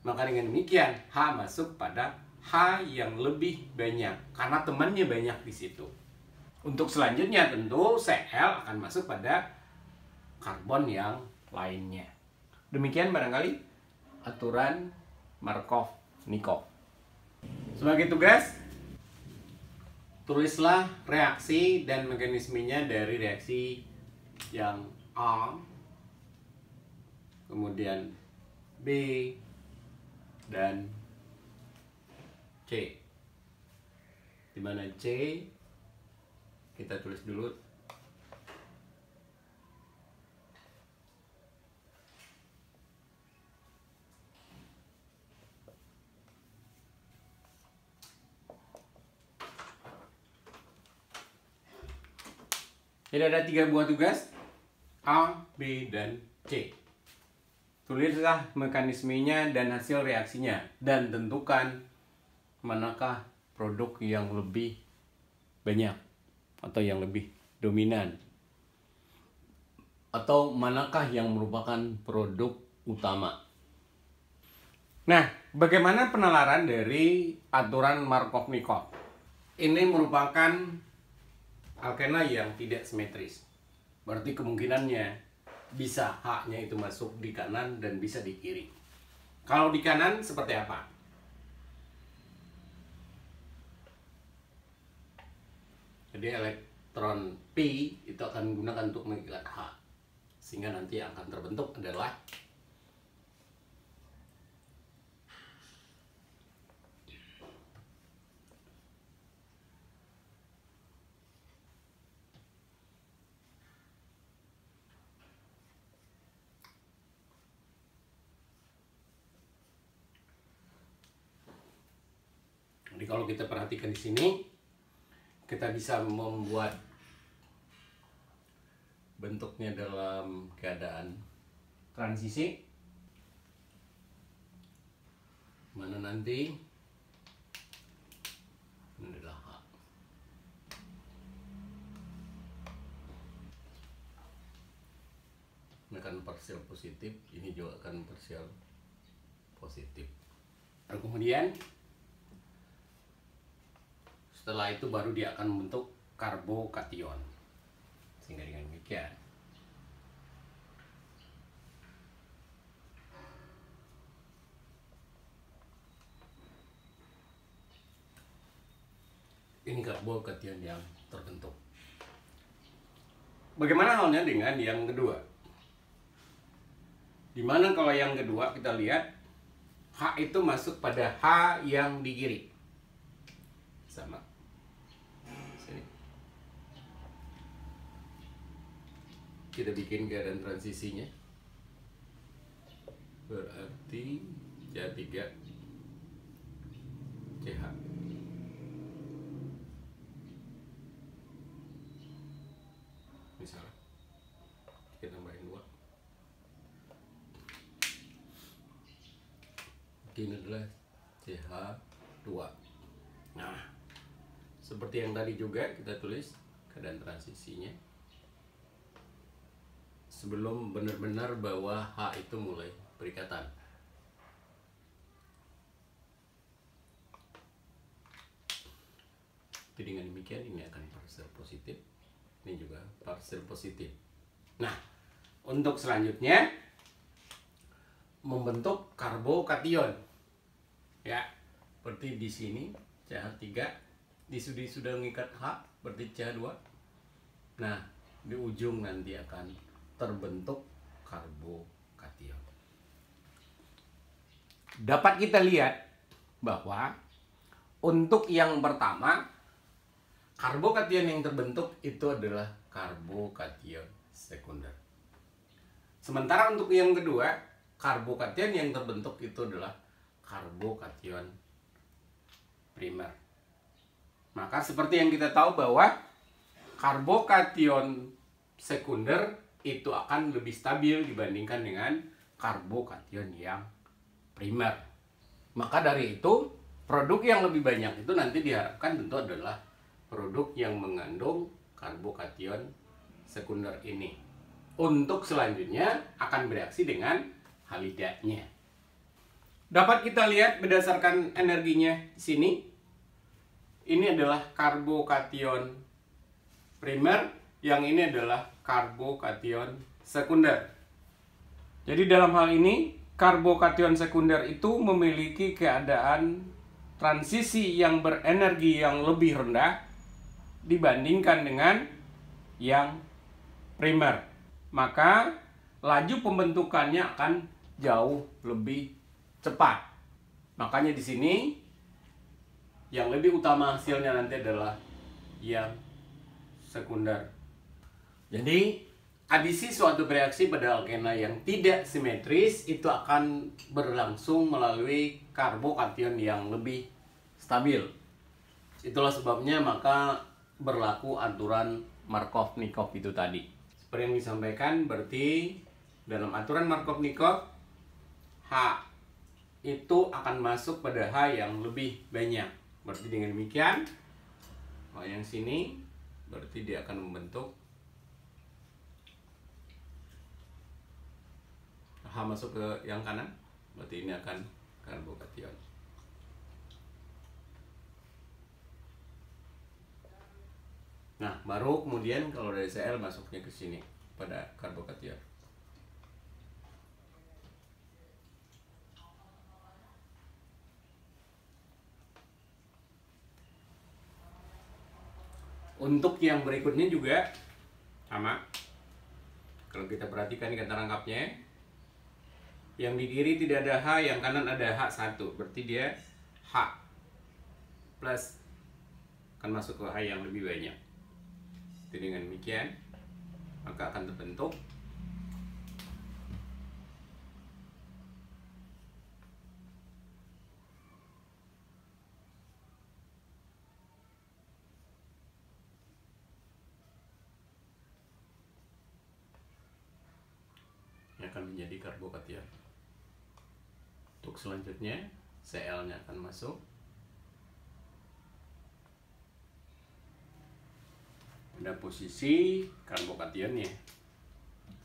Maka dengan demikian H masuk pada H yang lebih banyak karena temannya banyak di situ. Untuk selanjutnya tentu Cl akan masuk pada karbon yang lainnya. Demikian barangkali aturan Markovnikov. Sebagai tugas, tulislah reaksi dan mekanismenya dari reaksi yang A, kemudian B, dan C. Di mana C kita tulis dulu. Jadi ada 3 buah tugas, A, B, dan C. Tulislah mekanismenya dan hasil reaksinya, dan tentukan manakah produk yang lebih banyak atau yang lebih dominan, atau manakah yang merupakan produk utama. Nah, bagaimana penalaran dari aturan Markovnikov? Ini merupakan alkena yang tidak simetris. Berarti kemungkinannya bisa H-nya itu masuk di kanan dan bisa di kiri. Kalau di kanan seperti apa? Jadi elektron P itu akan digunakan untuk mengikat H. Sehingga nanti yang akan terbentuk adalah jadi kalau kita perhatikan di sini, kita bisa membuat bentuknya dalam keadaan transisi, mana nanti ini adalah H. Ini akan partial positif, ini juga akan partial positif. Lalu kemudian setelah itu baru dia akan membentuk karbokation. Sehingga dengan demikian ini karbokation yang terbentuk. Bagaimana halnya dengan yang kedua? Dimana kalau yang kedua kita lihat H itu masuk pada H yang di kiri. Sama. Sini. Kita bikin keadaan transisinya. Berarti CH3 CH. Misalnya kita tambahin 2. Ini adalah CH2. Nah, seperti yang tadi juga kita tulis keadaan transisinya sebelum benar-benar bahwa H itu mulai berikatan. Jadi dengan demikian ini akan partial positif, ini juga partial positif. Nah, untuk selanjutnya membentuk karbokation, ya, seperti di sini CH3 sudah mengikat H, berarti CH2. Nah, di ujung nanti akan terbentuk karbokation. Dapat kita lihat bahwa untuk yang pertama, karbokation yang terbentuk itu adalah karbokation sekunder. Sementara untuk yang kedua, karbokation yang terbentuk itu adalah karbokation primer. Maka seperti yang kita tahu bahwa karbokation sekunder itu akan lebih stabil dibandingkan dengan karbokation yang primer. Maka dari itu, produk yang lebih banyak itu nanti diharapkan tentu adalah produk yang mengandung karbokation sekunder ini. Untuk selanjutnya akan bereaksi dengan halidanya. Dapat kita lihat berdasarkan energinya di sini. Ini adalah karbokation primer, yang ini adalah karbokation sekunder. Jadi dalam hal ini karbokation sekunder itu memiliki keadaan transisi yang berenergi yang lebih rendah dibandingkan dengan yang primer. Maka laju pembentukannya akan jauh lebih cepat. Makanya di sini yang lebih utama hasilnya nanti adalah yang sekunder. Jadi adisi suatu bereaksi pada alkena yang tidak simetris itu akan berlangsung melalui karbokation yang lebih stabil. Itulah sebabnya maka berlaku aturan Markovnikov itu tadi. Seperti yang disampaikan, berarti dalam aturan Markovnikov H itu akan masuk pada H yang lebih banyak. Berarti dengan demikian, H yang sini berarti dia akan membentuk H masuk ke yang kanan, berarti ini akan karbokation. Nah, baru kemudian kalau dari Cl masuknya ke sini pada karbokation. Untuk yang berikutnya juga sama. Kalau kita perhatikan kata rangkapnya, yang di kiri tidak ada H, yang kanan ada H1. Berarti dia H plus akan masuk ke H yang lebih banyak. Jadi dengan demikian, maka akan terbentuk yang akan menjadi karbokation. Untuk selanjutnya, Cl-nya akan masuk. Pada posisi karbokationnya,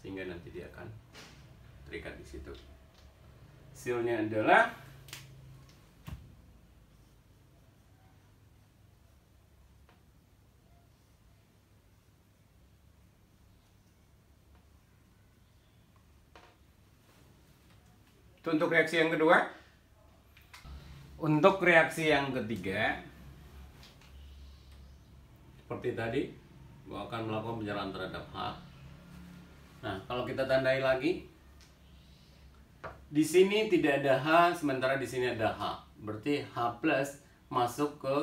sehingga nanti dia akan terikat di situ. Hasilnya adalah itu untuk reaksi yang kedua. Untuk reaksi yang ketiga, seperti tadi, akan melakukan penyerahan terhadap H. Nah, kalau kita tandai lagi, di sini tidak ada H, sementara di sini ada H. Berarti H plus masuk ke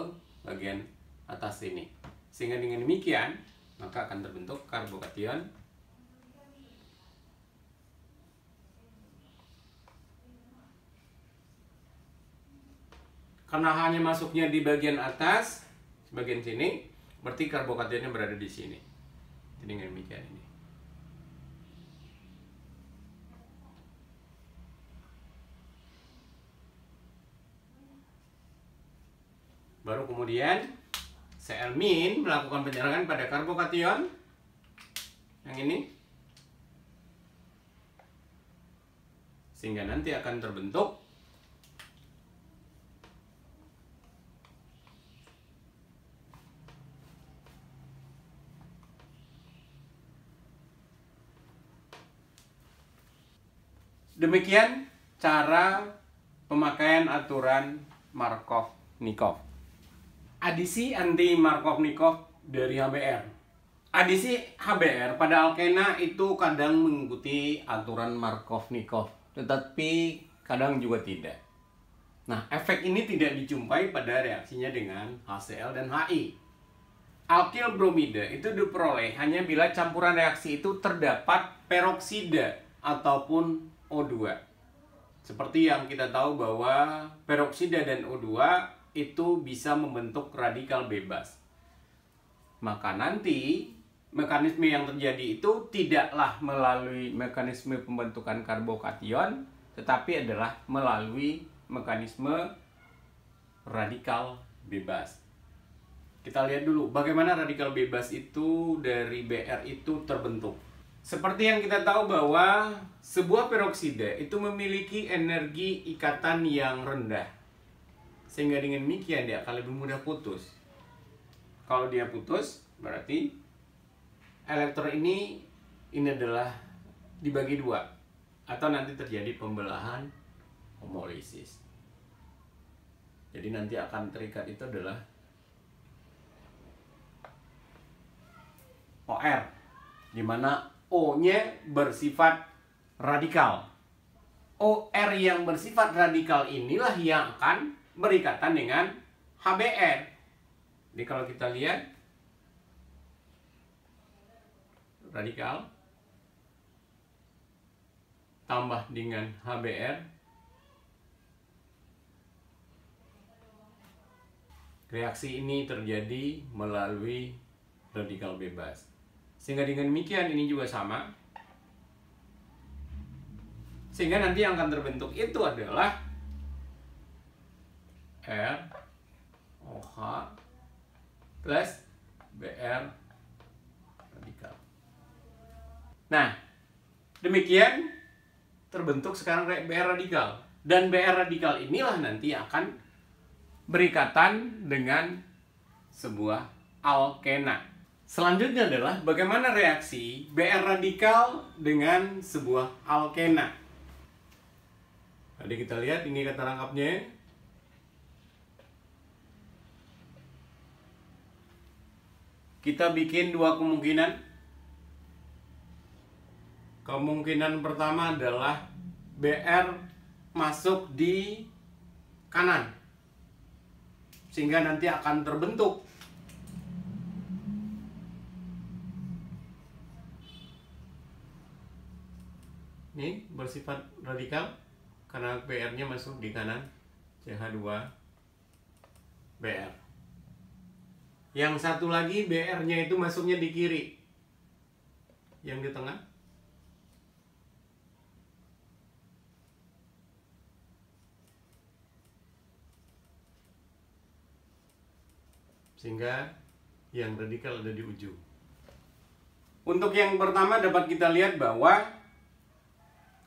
bagian atas sini. Sehingga dengan demikian, maka akan terbentuk karbokation. Karena hanya masuknya di bagian atas, bagian sini, berarti karbokationnya berada di sini. Jadi dengan demikian ini. Baru kemudian Cl- melakukan penyerangan pada karbokation yang ini, sehingga nanti akan terbentuk demikian cara pemakaian aturan Markov-Nikov. Adisi anti Markov-Nikov dari HBr. Adisi HBr pada alkena itu kadang mengikuti aturan Markov-Nikov, tetapi kadang juga tidak. Nah, efek ini tidak dijumpai pada reaksinya dengan HCl dan HI. Alkil bromida itu diperoleh hanya bila campuran reaksi itu terdapat peroksida ataupun O2. Seperti yang kita tahu bahwa peroksida dan O2 itu bisa membentuk radikal bebas. Maka nanti mekanisme yang terjadi itu tidaklah melalui mekanisme pembentukan karbokation, tetapi adalah melalui mekanisme radikal bebas. Kita lihat dulu bagaimana radikal bebas itu dari Br itu terbentuk. Seperti yang kita tahu bahwa sebuah peroksida itu memiliki energi ikatan yang rendah, sehingga dengan demikian dia akan lebih mudah putus. Kalau dia putus, berarti elektron ini adalah dibagi dua, atau nanti terjadi pembelahan homolisis. Jadi nanti akan terikat itu adalah OR, di mana O-nya bersifat radikal. OR yang bersifat radikal inilah yang akan berikatan dengan HBr. Jadi kalau kita lihat radikal tambah dengan HBr, reaksi ini terjadi melalui radikal bebas. Sehingga dengan demikian ini juga sama. Sehingga nanti yang akan terbentuk itu adalah R OH plus BR radikal. Nah, demikian terbentuk sekarang BR radikal. Dan BR radikal inilah nanti akan berikatan dengan sebuah alkena. Selanjutnya adalah bagaimana reaksi BR radikal dengan sebuah alkena. Tadi kita lihat ini kata rangkapnya. Kita bikin dua kemungkinan. Kemungkinan pertama adalah BR masuk di kanan, sehingga nanti akan terbentuk ini bersifat radikal karena BR-nya masuk di kanan, CH2BR. Yang satu lagi BR-nya itu masuknya di kiri, yang di tengah. Sehingga yang radikal ada di ujung. Untuk yang pertama dapat kita lihat bahwa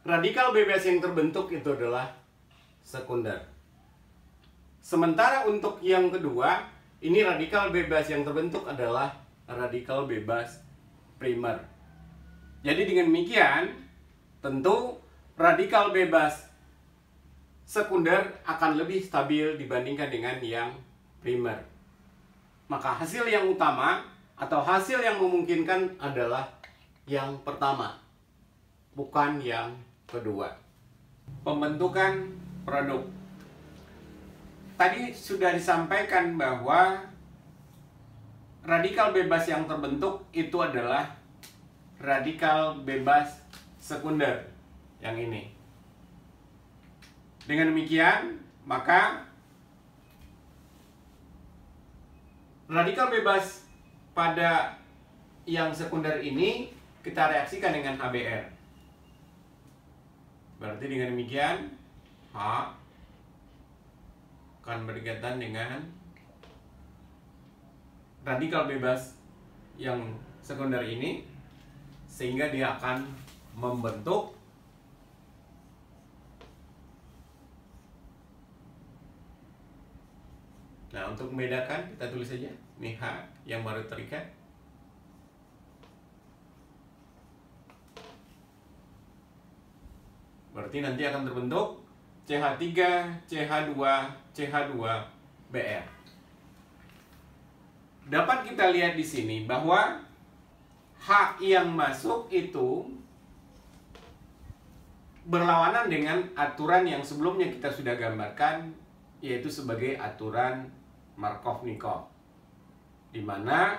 radikal bebas yang terbentuk itu adalah sekunder. Sementara untuk yang kedua, ini radikal bebas yang terbentuk adalah radikal bebas primer. Jadi dengan demikian, tentu radikal bebas sekunder akan lebih stabil dibandingkan dengan yang primer. Maka hasil yang utama atau hasil yang memungkinkan adalah yang pertama, bukan yang kedua. Pembentukan produk. Tadi sudah disampaikan bahwa radikal bebas yang terbentuk itu adalah radikal bebas sekunder yang ini. Dengan demikian, maka radikal bebas pada yang sekunder ini kita reaksikan dengan HBr. Berarti dengan demikian H akan berikatan dengan radikal bebas yang sekunder ini, sehingga dia akan membentuk Nah, untuk membedakan kita tulis saja ini H yang baru terikat. Berarti nanti akan terbentuk CH3, CH2, CH2BR. Dapat kita lihat di sini bahwa H yang masuk itu berlawanan dengan aturan yang sebelumnya kita sudah gambarkan, yaitu sebagai aturan Markov-Nikov, di mana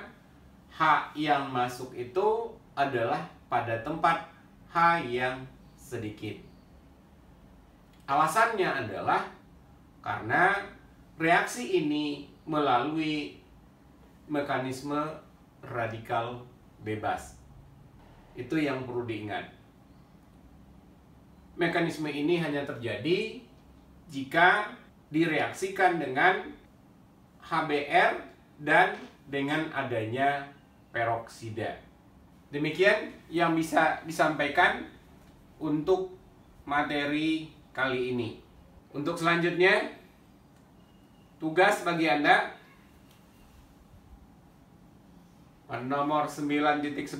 H yang masuk itu adalah pada tempat H yang sedikit. Alasannya adalah karena reaksi ini melalui mekanisme radikal bebas. Itu yang perlu diingat. Mekanisme ini hanya terjadi jika direaksikan dengan HBr dan dengan adanya peroksida. Demikian yang bisa disampaikan untuk materi kali ini. Untuk selanjutnya, tugas bagi Anda pada nomor 9.11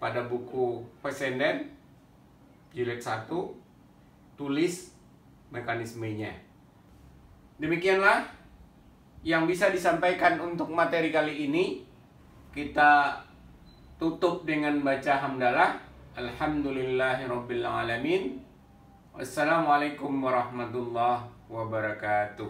pada buku Fessenden jilid 1, tulis mekanismenya. Demikianlah yang bisa disampaikan untuk materi kali ini. Kita tutup dengan baca hamdalah. Alhamdulillahirabbil alamin. Wassalamualaikum warahmatullahi wabarakatuh.